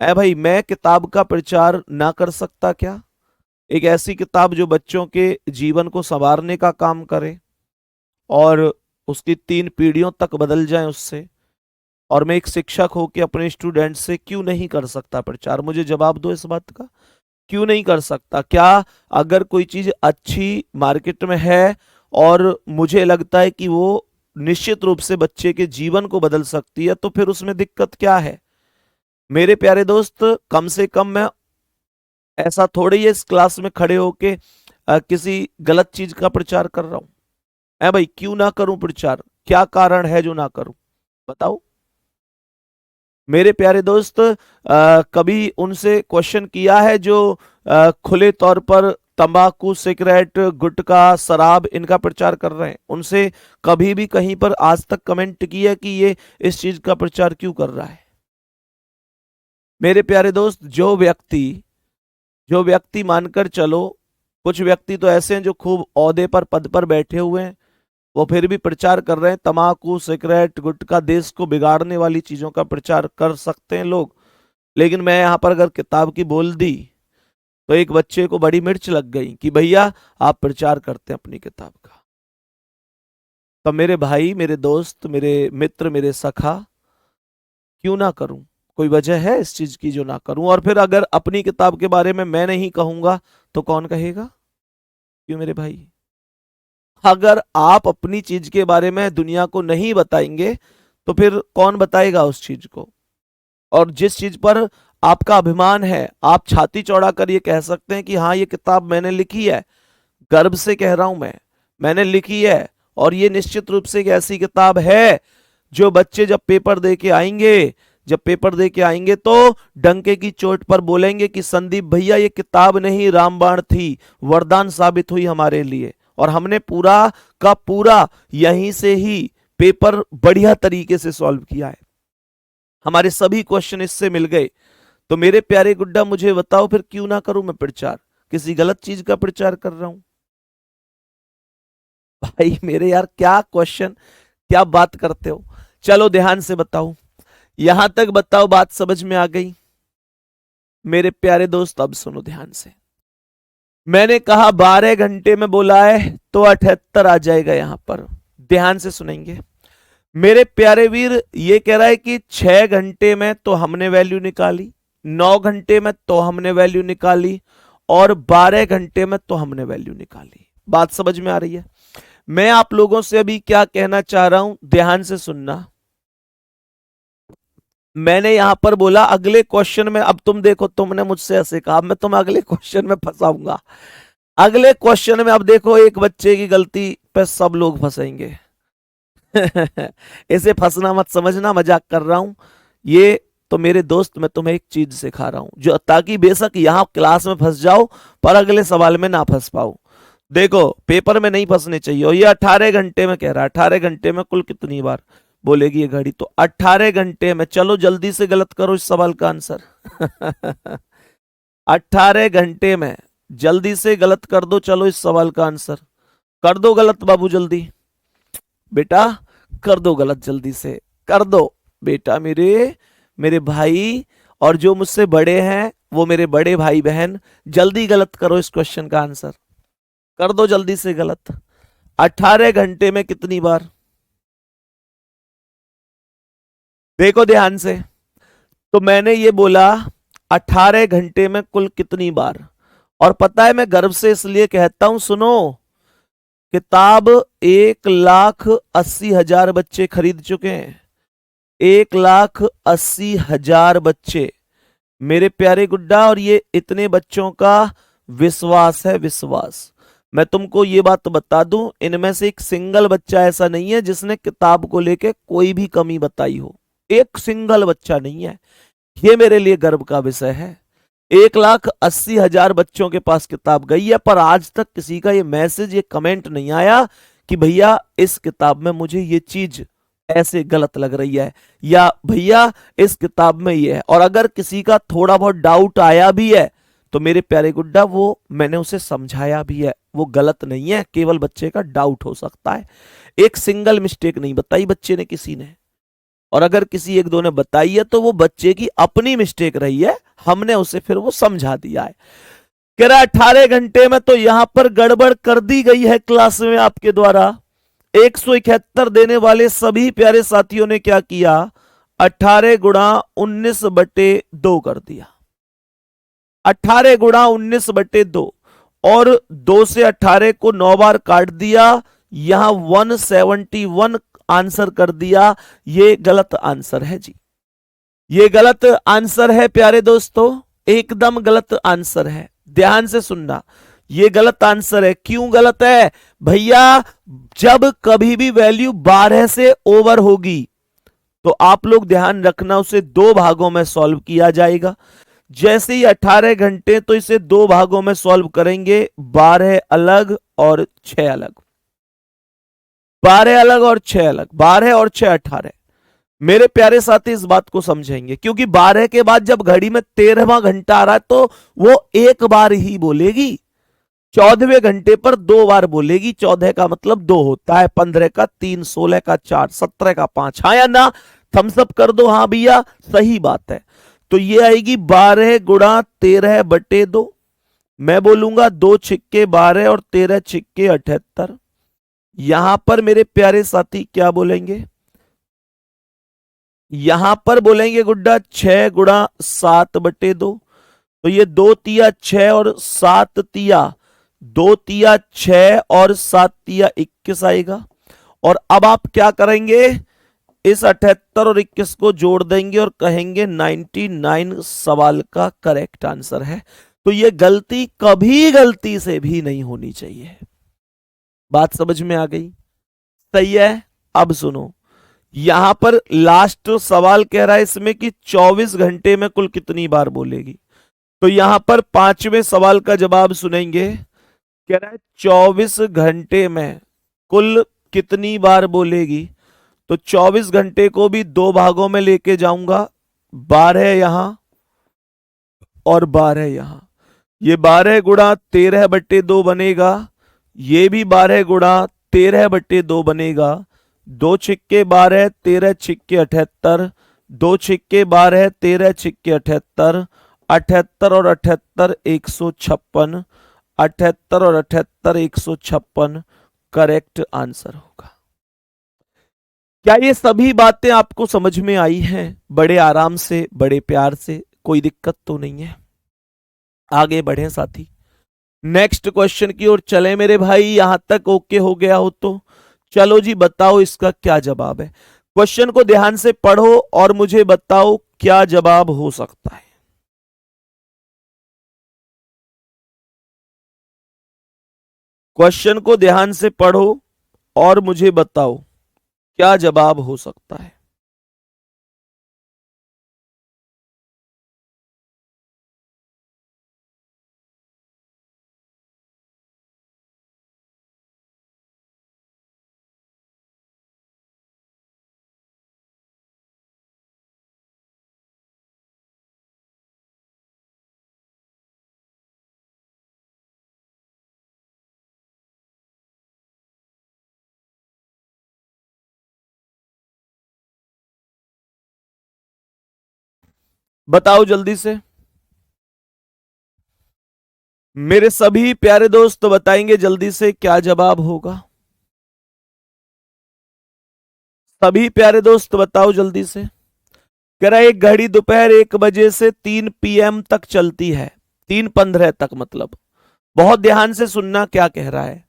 है भाई, मैं किताब का प्रचार ना कर सकता क्या? एक ऐसी किताब जो बच्चों के जीवन को संवारने का काम करे और उसकी 3 पीढ़ियों तक बदल जाए उससे। और मैं एक शिक्षक होकर अपने स्टूडेंट से क्यों नहीं कर सकता प्रचार? मुझे जवाब दो इस बात का, क्यों नहीं कर सकता? क्या अगर कोई चीज अच्छी मार्केट में है और मुझे लगता है कि वो निश्चित रूप से बच्चे के जीवन को बदल सकती है तो फिर उसमें दिक्कत क्या है? मेरे प्यारे दोस्त, कम से कम मैं ऐसा थोड़ी है इस क्लास में खड़े होके किसी गलत चीज का प्रचार कर रहा हूं। है भाई, क्यों ना करूं प्रचार? क्या कारण है जो ना करूं? बताओ मेरे प्यारे दोस्त। कभी उनसे क्वेश्चन किया है जो खुले तौर पर तंबाकू, सिगरेट, गुटखा, शराब इनका प्रचार कर रहे हैं? उनसे कभी भी कहीं पर आज तक कमेंट किया कि ये इस चीज का प्रचार क्यों कर रहा है? मेरे प्यारे दोस्त, जो व्यक्ति मानकर चलो, कुछ व्यक्ति तो ऐसे हैं जो खूब ओहदे पर, पद पर बैठे हुए हैं, वो फिर भी प्रचार कर रहे हैं तम्बाकू, सिगरेट, गुटखा, देश को बिगाड़ने वाली चीजों का प्रचार कर सकते हैं लोग। लेकिन मैं यहां पर अगर किताब की बोल दी तो एक बच्चे को बड़ी मिर्च लग गई कि भैया आप प्रचार करते हैं अपनी किताब का। तो मेरे भाई, मेरे दोस्त, मेरे मित्र, मेरे सखा, क्यों ना करूं? कोई वजह है इस चीज की जो ना करूं? और फिर अगर अपनी किताब के बारे में मैं नहीं कहूंगा तो कौन कहेगा? क्यों मेरे भाई? अगर आप अपनी चीज के बारे में दुनिया को नहीं बताएंगे तो फिर कौन बताएगा उस चीज को? और जिस चीज पर आपका अभिमान है, आप छाती चौड़ा कर ये कह सकते हैं कि हाँ ये किताब मैंने लिखी है, गर्व से कह रहा हूं मैंने लिखी है। और ये निश्चित रूप से एक ऐसी किताब है जो बच्चे जब पेपर दे के आएंगे तो डंके की चोट पर बोलेंगे कि संदीप भैया ये किताब नहीं रामबाण थी, वरदान साबित हुई हमारे लिए, और हमने पूरा का पूरा यहीं से ही पेपर बढ़िया तरीके से सॉल्व किया है, हमारे सभी क्वेश्चन इससे मिल गए। तो मेरे प्यारे गुड्डा मुझे बताओ फिर क्यों ना करूं मैं प्रचार? किसी गलत चीज का प्रचार कर रहा हूं? भाई मेरे यार, क्या क्वेश्चन, क्या बात करते हो? चलो ध्यान से बताओ, यहां तक बताओ, बात समझ में आ गई? मेरे प्यारे दोस्त अब सुनो ध्यान से। मैंने कहा 12 घंटे में बोला है तो 78 आ जाएगा यहां पर, ध्यान से सुनेंगे मेरे प्यारे वीर। ये कह रहा है कि 6 घंटे में तो हमने वैल्यू निकाली, 9 घंटे में तो हमने वैल्यू निकाली, और 12 घंटे में तो हमने वैल्यू निकाली। बात समझ में आ रही है? मैं आप लोगों से अभी क्या कहना चाह रहा हूं, ध्यान से सुनना। मैंने यहां पर बोला अगले क्वेश्चन में, अब तुम देखो, तुमने मुझसे ऐसे कहा, मैं तुम्हें अगले क्वेश्चन में फंसाऊंगा। अगले क्वेश्चन में अब देखो, एक बच्चे की गलती पे सब लोग फंसेंगे। इसे फंसना मत समझना, मजाक कर रहा हूं। ये तो मेरे दोस्त मैं तुम्हें एक चीज सिखा रहा हूं जो, ताकि बेशक यहां क्लास में फंस जाओ पर अगले सवाल में ना फंस पाओ। देखो पेपर में नहीं फंसने चाहिए। और ये 18 घंटे में कह रहा है, 18 घंटे में कुल कितनी बार? बोलेगी ये घड़ी? तो 18 घंटे में, चलो जल्दी से गलत करो इस सवाल का आंसर। 18 घंटे में, जल्दी से गलत कर दो, चलो इस सवाल का आंसर कर दो गलत बाबू, जल्दी बेटा कर दो गलत, जल्दी से कर दो बेटा, मेरे मेरे भाई, और जो मुझसे बड़े हैं वो मेरे बड़े भाई बहन, जल्दी गलत करो इस क्वेश्चन का आंसर, कर दो जल्दी से गलत। 18 घंटे में कितनी बार? देखो ध्यान से, तो मैंने ये बोला 18 घंटे में कुल कितनी बार, और पता है मैं गर्व से इसलिए कहता हूं, सुनो, किताब 1,80,000 बच्चे खरीद चुके हैं। 1,80,000 बच्चे मेरे प्यारे गुड्डा, और ये इतने बच्चों का विश्वास है, विश्वास। मैं तुमको ये बात बता दूं, इनमें से एक सिंगल बच्चा ऐसा नहीं है जिसने किताब को लेके कोई भी कमी बताई हो, एक सिंगल बच्चा नहीं है। ये मेरे लिए गर्व का विषय है। 1,80,000 बच्चों के पास किताब गई है, पर आज तक किसी का ये मैसेज, ये कमेंट नहीं आया कि भैया इस किताब में मुझे ये चीज ऐसे गलत लग रही है, या भैया इस किताब में ये है। और अगर किसी का थोड़ा बहुत डाउट आया भी है तो मेरे प्यारे गुड्डा, वो मैंने उसे समझाया भी है, वो गलत नहीं है, केवल बच्चे का डाउट हो सकता है। एक सिंगल मिस्टेक नहीं बताई बच्चे ने किसी ने, और अगर किसी एक दो ने बताई है तो वो बच्चे की अपनी मिस्टेक रही है, हमने उसे फिर वो समझा दिया है। कह रहा 18 घंटे में तो यहां पर गड़बड़ कर दी गई है क्लास में आपके द्वारा। 171 देने वाले सभी प्यारे साथियों ने क्या किया? 18 गुणा 19/2 कर दिया। 18 गुणा 19/2, और 2 से 18 को 9 बार काट दिया, यहां 171 आंसर कर दिया। ये गलत आंसर है जी, ये गलत आंसर है प्यारे दोस्तों, एकदम गलत आंसर है। ध्यान से सुनना, ये गलत आंसर है। क्यों गलत है भैया? जब कभी भी वैल्यू 12 से ओवर होगी तो आप लोग ध्यान रखना, उसे दो भागों में सॉल्व किया जाएगा। जैसे ही 18 घंटे, तो इसे दो भागों में सॉल्व करेंगे, 12 अलग और 6 अलग, 12 अलग और 6 अलग, 12 और 6 18। मेरे प्यारे साथी इस बात को समझेंगे, क्योंकि 12 के बाद जब घड़ी में 13वां घंटा आ रहा है तो वो एक बार ही बोलेगी। 14वें घंटे पर दो बार बोलेगी, 14 का मतलब दो होता है, 15 का 3, 16 का 4, 17 का 5। हाँ या ना? थम्सअप कर दो हाँ भैया, सही बात है। तो ये आएगी 12 गुणा 13/2। मैं बोलूंगा 2 छिक्के 12 और 13 छिक्के 78। यहां पर मेरे प्यारे साथी क्या बोलेंगे? यहां पर बोलेंगे गुड्डा 6 गुणा 7/2। तो ये 2 तिया 6 और 7 तिया, 2 तिया 6 और 7 तिया 21 आएगा। और अब आप क्या करेंगे? इस 78 और 21 को जोड़ देंगे और कहेंगे 99 सवाल का करेक्ट आंसर है। तो ये गलती कभी गलती से भी नहीं होनी चाहिए। बात समझ में आ गई? सही है। अब सुनो, यहां पर लास्ट सवाल कह रहा है इसमें कि 24 घंटे में कुल कितनी बार बोलेगी। तो यहां पर पांचवें सवाल का जवाब सुनेंगे। कह रहा है 24 घंटे में कुल कितनी बार बोलेगी। तो 24 घंटे को भी दो भागों में लेके जाऊंगा, 12 यहां और 12 यहां। ये 12 गुणा 13/2 बनेगा, ये भी 12 गुणा 13/2 बनेगा। 2 छिक्के 12, 13 छिक्के 78, 2 छिक्के 12, 13 छिक्के 78, 78 और 78 156, 78 और 78 156 करेक्ट आंसर होगा। क्या ये सभी बातें आपको समझ में आई हैं? बड़े आराम से, बड़े प्यार से, कोई दिक्कत तो नहीं है? आगे बढ़े साथी, नेक्स्ट क्वेश्चन की ओर चले मेरे भाई। यहां तक ओके हो गया हो तो चलो जी, बताओ इसका क्या जवाब है। क्वेश्चन को ध्यान से पढ़ो और मुझे बताओ क्या जवाब हो सकता है। क्वेश्चन को ध्यान से पढ़ो और मुझे बताओ क्या जवाब हो सकता है। बताओ जल्दी से। मेरे सभी प्यारे दोस्त बताएंगे जल्दी से क्या जवाब होगा। सभी प्यारे दोस्त बताओ जल्दी से। कह रहा है एक घड़ी दोपहर 1 बजे से 3 PM तक चलती है, 3:15 तक मतलब। बहुत ध्यान से सुनना क्या कह रहा है।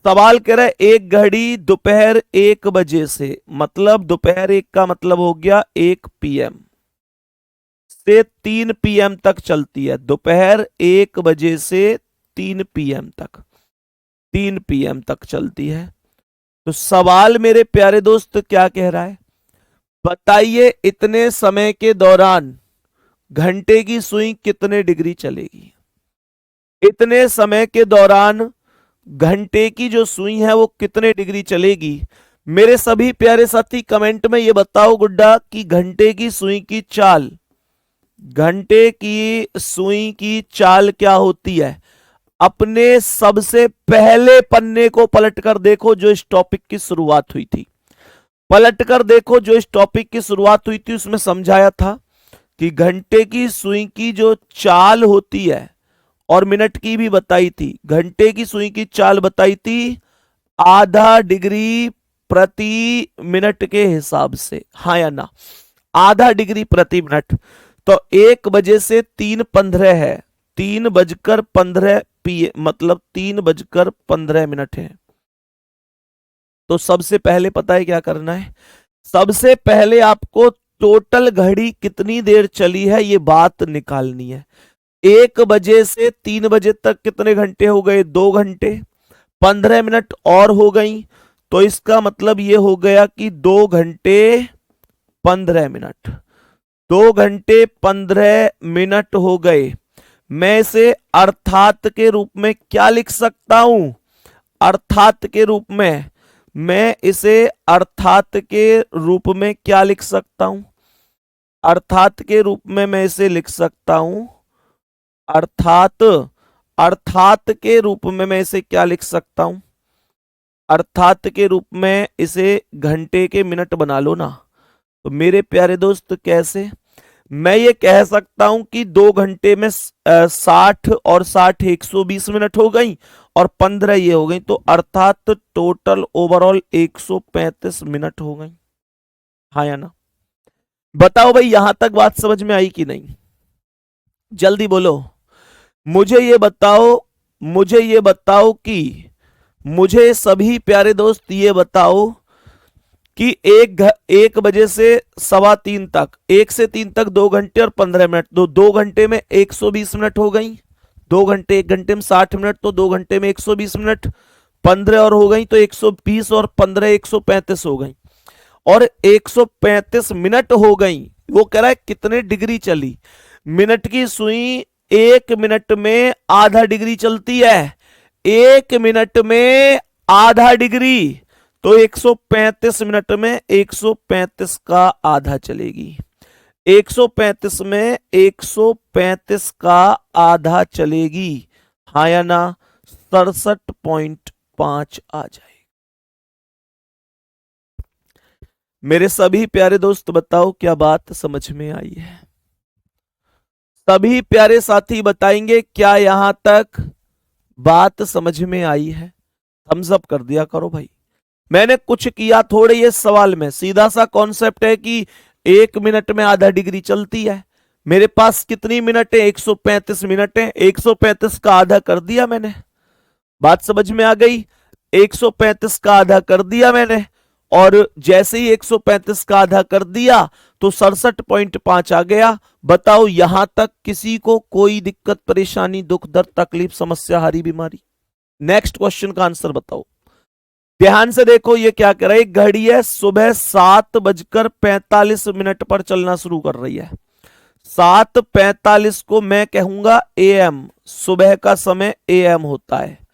सवाल कह रहा है एक घड़ी दोपहर 1 बजे से, मतलब दोपहर 1 का मतलब हो गया 1 PM से 3 PM तक चलती है। दोपहर 1 बजे से 3 PM तक, 3 PM तक चलती है। तो सवाल मेरे प्यारे दोस्त क्या कह रहा है, बताइए इतने समय के दौरान घंटे की सुई कितने डिग्री चलेगी। इतने समय के दौरान घंटे की जो सुई है वो कितने डिग्री चलेगी। मेरे सभी प्यारे साथी कमेंट में ये बताओ गुड्डा कि घंटे की सुई की चाल, घंटे की सुई की चाल क्या होती है। अपने सबसे पहले पन्ने को पलट कर देखो जो इस टॉपिक की शुरुआत हुई थी। पलट कर देखो जो इस टॉपिक की शुरुआत हुई थी, उसमें समझाया था कि घंटे की सुई की जो चाल होती है, और मिनट की भी बताई थी। घंटे की सुई की चाल बताई थी आधा डिग्री प्रति मिनट के हिसाब से, हाँ या ना, आधा डिग्री प्रति मिनट। तो 1 बजे से 3:15 है, 3:15 मतलब 3:15 है। तो सबसे पहले पता है क्या करना है, सबसे पहले आपको टोटल घड़ी कितनी देर चली है ये बात निकालनी है। 1 बजे से 3 बजे तक कितने घंटे हो गए, 2 घंटे 15 मिनट और हो गई। तो इसका मतलब ये हो गया कि 2 घंटे 15 मिनट, 2 घंटे 15 मिनट हो गए। मैं इसे अर्थात के रूप में क्या लिख सकता हूं, अर्थात के रूप में, मैं इसे अर्थात के रूप में क्या लिख सकता हूं, अर्थात के रूप में मैं इसे लिख सकता हूं, अर्थात, अर्थात के रूप में मैं इसे क्या लिख सकता हूं, अर्थात के रूप में इसे घंटे के मिनट बना लो ना। तो मेरे प्यारे दोस्त कैसे, मैं ये कह सकता हूं कि 2 घंटे में 60 और 60 120 मिनट हो गई और 15 ये हो गई, तो अर्थात टोटल ओवरऑल 135 मिनट हो गई, हाँ या ना। बताओ भाई यहां तक बात समझ में आई कि नहीं, जल्दी बोलो। मुझे ये बताओ, मुझे ये बताओ कि, मुझे सभी प्यारे दोस्त ये बताओ कि 1 बजे से 3:15 तक, 1 से 3 तक 2 घंटे और 15 मिनट, तो 2 घंटे में 120 मिनट हो गई। 2 घंटे, 1 घंटे में 60 मिनट, तो 2 घंटे में 120 मिनट, 15 और हो गई तो 120 और 15 135 हो गई, और 135 मिनट हो गई। वो कह रहा है कितने डिग्री चली। मिनट की सुई 1 मिनट में आधा डिग्री चलती है, 1 मिनट में आधा डिग्री, तो 135 मिनट में 135 का आधा चलेगी। 135 में 135 का आधा चलेगी, हाँ या ना, 67.5 आ जाएगी। मेरे सभी प्यारे दोस्त बताओ क्या बात समझ में आई है। सभी प्यारे साथी बताएंगे क्या यहां तक बात समझ में आई है। थम्स अप कर दिया करो भाई। मैंने कुछ किया थोड़े ये सवाल में, सीधा सा कॉन्सेप्ट है कि 1 मिनट में आधा डिग्री चलती है। मेरे पास कितनी मिनट है, 135 मिनट है, 135 का आधा कर दिया मैंने, बात समझ में आ गई। 135 का आधा कर दिया मैंने, और जैसे ही 135 का आधा कर दिया तो 67.5 आ गया। बताओ यहां तक किसी को कोई दिक्कत परेशानी, दुख दर्द तकलीफ समस्या हारी बीमारी। नेक्स्ट क्वेश्चन का आंसर बताओ। ध्यान से देखो ये क्या कर रहा है, एक घड़ी है सुबह 7:45 पर चलना शुरू कर रही है। 7:45 को मैं कहूंगा AM, सुबह का समय AM होता है।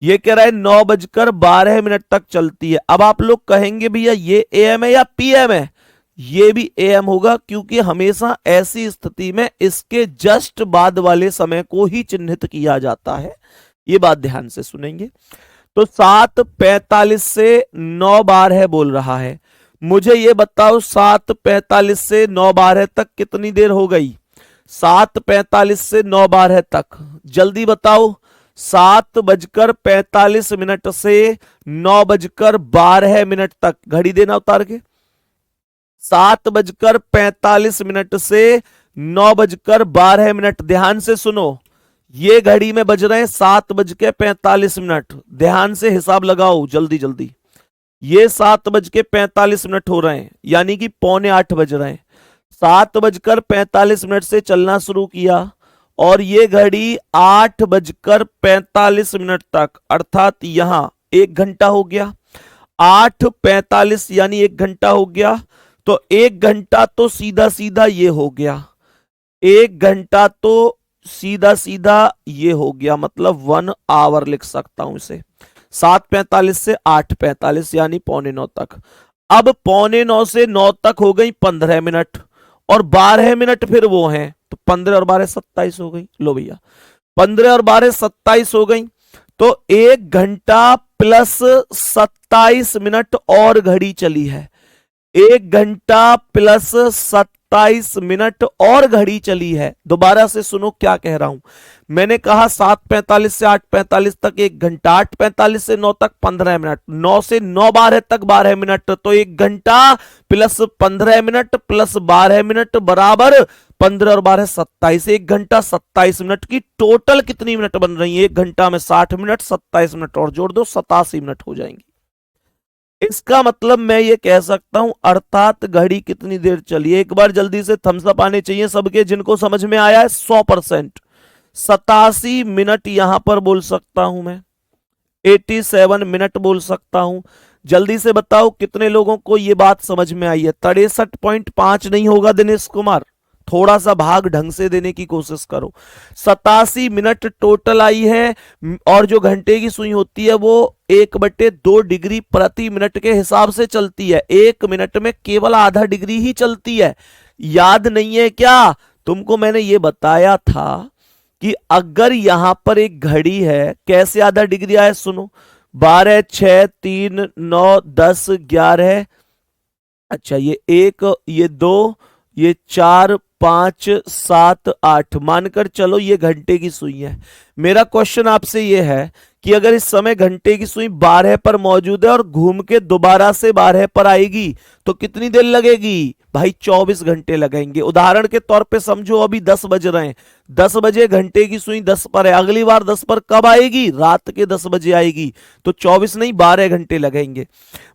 ये कह रहा है 9:12 तक चलती है। अब आप लोग कहेंगे भैया ये AM है या PM है, ये भी AM होगा, क्योंकि हमेशा ऐसी स्थिति में इसके जस्ट बाद वाले समय को ही चिन्हित किया जाता है। ये बात ध्यान से सुनेंगे। तो 7:45 से 9:12 बोल रहा है, मुझे ये बताओ 7:45 से 9:12 तक कितनी देर हो गई? 7:45 से 9:12 तक, जल्दी बताओ। 7:45 से 9:12 तक घड़ी देना उतार के। 7:45 से 9:12। ध्यान से सुनो, ये घड़ी में बज रहे हैं 7:45। ध्यान से हिसाब लगाओ जल्दी जल्दी। ये 7:45 हो रहे हैं, यानी कि 7:45 बज रहे हैं। 7:45 से चलना शुरू किया और ये घड़ी 8:45 तक, अर्थात यहां 1 घंटा हो गया। 8:45 यानी 1 घंटा हो गया। तो 1 घंटा तो सीधा सीधा ये हो गया, 1 घंटा तो सीधा सीधा ये हो गया, मतलब 1 आवर लिख सकता हूं इसे। 7:45 से 8:45 यानी 8:45 तक। अब 8:45 से 9 तक हो गई 15 मिनट, और 12 मिनट फिर वो हैं, तो 15 और 12 27 हो गई। लो भैया, 15 और 12 27 हो गई। तो 1 घंटा प्लस 27 मिनट और घड़ी चली है। 1 घंटा प्लस 27 मिनट और घड़ी चली है। दोबारा से सुनो क्या कह रहा हूं। मैंने कहा 7:45 से 8:45 तक 1 घंटा, 8:45 से 9 तक 15 मिनट, 9 से 9:12 तक 12 मिनट। तो 1 घंटा प्लस 15 मिनट प्लस 12 मिनट बराबर 15 और 12 27। 1 घंटा 27 मिनट की टोटल कितनी मिनट बन रही है? 1 घंटा में 60 मिनट, 27 मिनट और जोड़ दो, 87 मिनट हो जाएंगी। इसका मतलब मैं ये कह सकता हूं, अर्थात घड़ी कितनी देर चली है। एक बार जल्दी से थम्स अप आने चाहिए सबके, जिनको समझ में आया है 100%। 87 मिनट यहां पर बोल सकता हूं मैं, 87 मिनट बोल सकता हूं। जल्दी से बताओ कितने लोगों को यह बात समझ में आई है? 63.5 नहीं होगा दिनेश कुमार, थोड़ा सा भाग ढंग से देने की कोशिश करो। 87 मिनट टोटल आई है, और जो घंटे की सुई होती है वो 1/2 डिग्री प्रति मिनट के हिसाब से चलती है। 1 मिनट में केवल आधा डिग्री ही चलती है। याद नहीं है क्या तुमको? मैंने ये बताया था कि अगर यहां पर एक घड़ी है, कैसे आधा डिग्री आया सुनो। 12, 6, 3, 9, 10, 11, अच्छा ये 1, ये 2, ये 4, 5, 7, 8, मानकर चलो ये घंटे की सुई है। मेरा क्वेश्चन आपसे ये है कि अगर इस समय घंटे की सुई 12 पर मौजूद है और घूम के दोबारा से 12 पर आएगी तो कितनी देर लगेगी? भाई 24 घंटे लगेंगे। उदाहरण के तौर पे समझो अभी 10 बज रहे हैं, 10 बजे घंटे की सुई 10 पर है, अगली बार 10 पर कब आएगी? रात के 10 बजे आएगी। तो 24 नहीं 12 घंटे लगेंगे।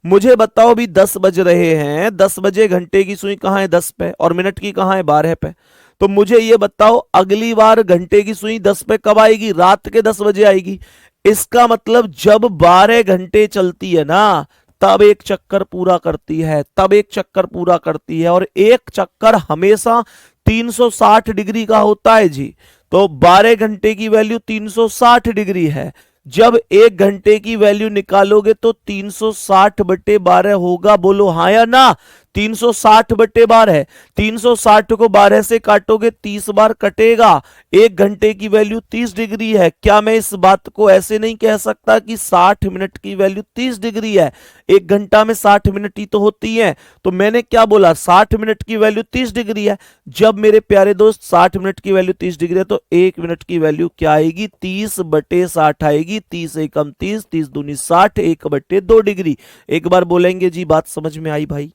मुझे बताओ अभी 10 बज रहे हैं, 10 बजे घंटे की सुई कहां है? 10 पे, और मिनट की कहां है? 12 पे। तो मुझे ये बताओ अगली बार घंटे की सुई 10 पे कब आएगी? रात के 10 बजे आएगी। इसका मतलब जब 12 घंटे चलती है ना, तब एक चक्कर पूरा करती है, तब एक चक्कर पूरा करती है। और एक चक्कर हमेशा 360 डिग्री का होता है जी। तो 12 घंटे की वैल्यू 360 डिग्री है। जब 1 घंटे की वैल्यू निकालोगे तो 360/12 होगा। बोलो हाँ या ना? 360/12। 360 को 12 से काटोगे 30 बार कटेगा। 1 घंटे की वैल्यू 30 डिग्री है। क्या मैं इस बात को ऐसे नहीं कह सकता कि 60 मिनट की वैल्यू 30 डिग्री है? 1 घंटा में 60 मिनट ही तो होती है। तो मैंने क्या बोला? 60 मिनट की वैल्यू 30 डिग्री है। जब मेरे प्यारे दोस्त 60 मिनट की वैल्यू 30 डिग्री है तो 1 मिनट की वैल्यू क्या आएगी? 30/60 आएगी। 30 एकम 30, 30 दूनी 60, 1/2 डिग्री। एक बार बोलेंगे जी बात समझ में आई भाई?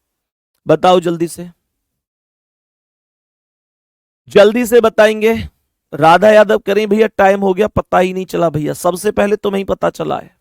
बताओ जल्दी से, जल्दी से बताएंगे। राधा यादव करें भैया टाइम हो गया, पता ही नहीं चला भैया। सबसे पहले तुम्हें ही पता चला है,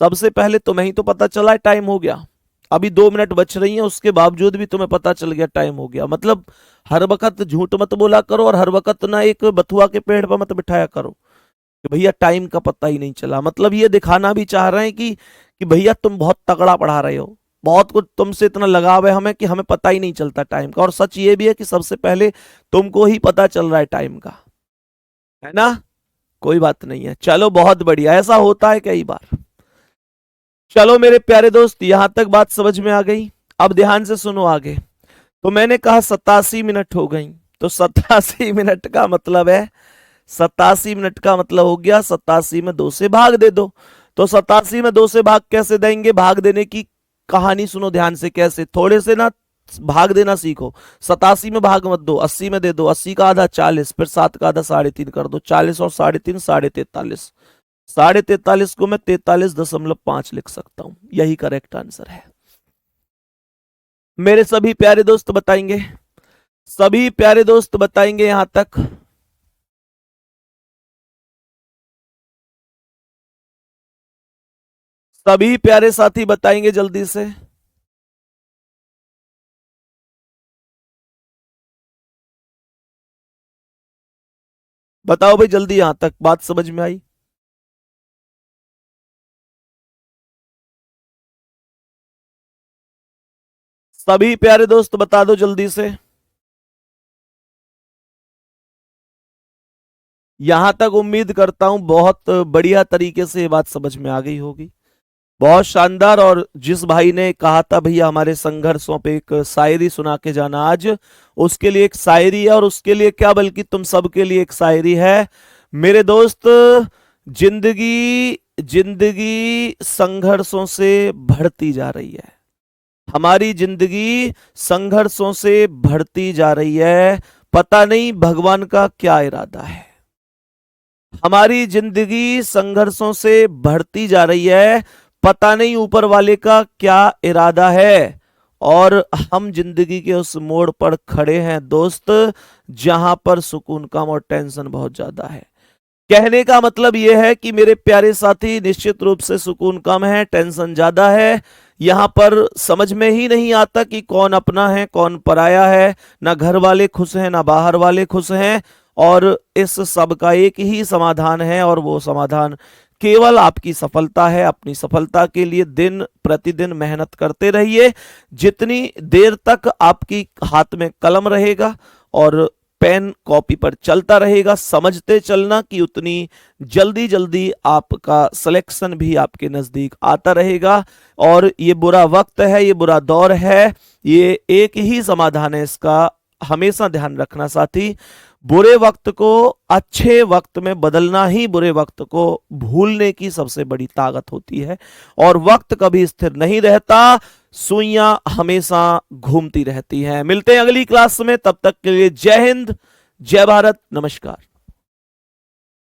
सबसे पहले तुम्हें ही तो पता चला है टाइम हो गया। अभी 2 मिनट बच रही हैं, उसके बावजूद भी तुम्हें पता चल गया टाइम हो गया। मतलब हर वक्त झूठ मत बोला करो, और हर वक्त ना एक बथुआ के पेड़ पर मत बिठाया करो कि भैया टाइम का पता ही नहीं चला। मतलब ये दिखाना भी चाह रहे हैं कि भैया तुम बहुत तगड़ा पढ़ा रहे हो, बहुत कुछ तुमसे इतना लगाव है हमें कि हमें पता ही नहीं चलता टाइम का। और सच ये भी है कि सबसे पहले तुमको ही पता चल रहा है टाइम का, है ना? कोई बात नहीं है, चलो बहुत बढ़िया, ऐसा होता है कई बार। चलो मेरे प्यारे दोस्त, यहां तक बात समझ में आ गई। अब ध्यान से सुनो आगे। तो मैंने कहा 87 मिनट हो गई, तो 87 मिनट का मतलब है, 87 मिनट का मतलब हो गया 87 में 2 से भाग दे दो। तो 87 में 2 से भाग कैसे देंगे? भाग देने की कहानी सुनो ध्यान से। कैसे? थोड़े से ना भाग देना सीखो। 87 में भाग मत दो, 80 में दे दो। 80 का आधा 40, फिर 7 का आधा 3.5 कर दो। 40 और 3.5 43.5। 43.5 को मैं 43.5 लिख सकता हूं। यही करेक्ट आंसर है। मेरे सभी प्यारे दोस्त बताएंगे, सभी प्यारे दोस्त बताएंगे यहां तक। सभी प्यारे साथी बताएंगे जल्दी से। बताओ भाई जल्दी, यहां तक बात समझ में आई? सभी प्यारे दोस्त बता दो जल्दी से। यहां तक उम्मीद करता हूं बहुत बढ़िया तरीके से ये बात समझ में आ गई होगी। बहुत शानदार। और जिस भाई ने कहा था भैया हमारे संघर्षों पे एक शायरी सुना के जाना, आज उसके लिए एक शायरी है। और उसके लिए क्या, बल्कि तुम सबके लिए एक शायरी है मेरे दोस्त। जिंदगी जिंदगी संघर्षों से बढ़ती जा रही है। हमारी जिंदगी संघर्षों से बढ़ती जा रही है। पता नहीं भगवान का क्या इरादा है। हमारी जिंदगी संघर्षों से बढ़ती जा रही है। पता नहीं ऊपर वाले का क्या इरादा है। और हम जिंदगी के उस मोड़ पर खड़े हैं दोस्त, जहां पर सुकून कम और टेंशन बहुत ज्यादा है। कहने का मतलब यह है कि मेरे प्यारे साथी, निश्चित रूप से सुकून कम है, टेंशन ज्यादा है। यहां पर समझ में ही नहीं आता कि कौन अपना है कौन पराया है। ना घर वाले खुश हैं ना बाहर वाले खुश हैं। और इस सब का एक ही समाधान है, और वो समाधान केवल आपकी सफलता है। अपनी सफलता के लिए दिन प्रतिदिन मेहनत करते रहिए। जितनी देर तक आपकी हाथ में कलम रहेगा और पेन कॉपी पर चलता रहेगा, समझते चलना कि उतनी जल्दी जल्दी आपका सिलेक्शन भी आपके नजदीक आता रहेगा। और ये बुरा वक्त है, ये बुरा दौर है, ये एक ही समाधान है इसका। हमेशा ध्यान रखना साथी, बुरे वक्त को अच्छे वक्त में बदलना ही बुरे वक्त को भूलने की सबसे बड़ी ताकत होती है। और वक्त कभी स्थिर नहीं रहता, सुइयां हमेशा घूमती रहती हैं। मिलते हैं अगली क्लास में, तब तक के लिए जय हिंद, जय भारत, नमस्कार।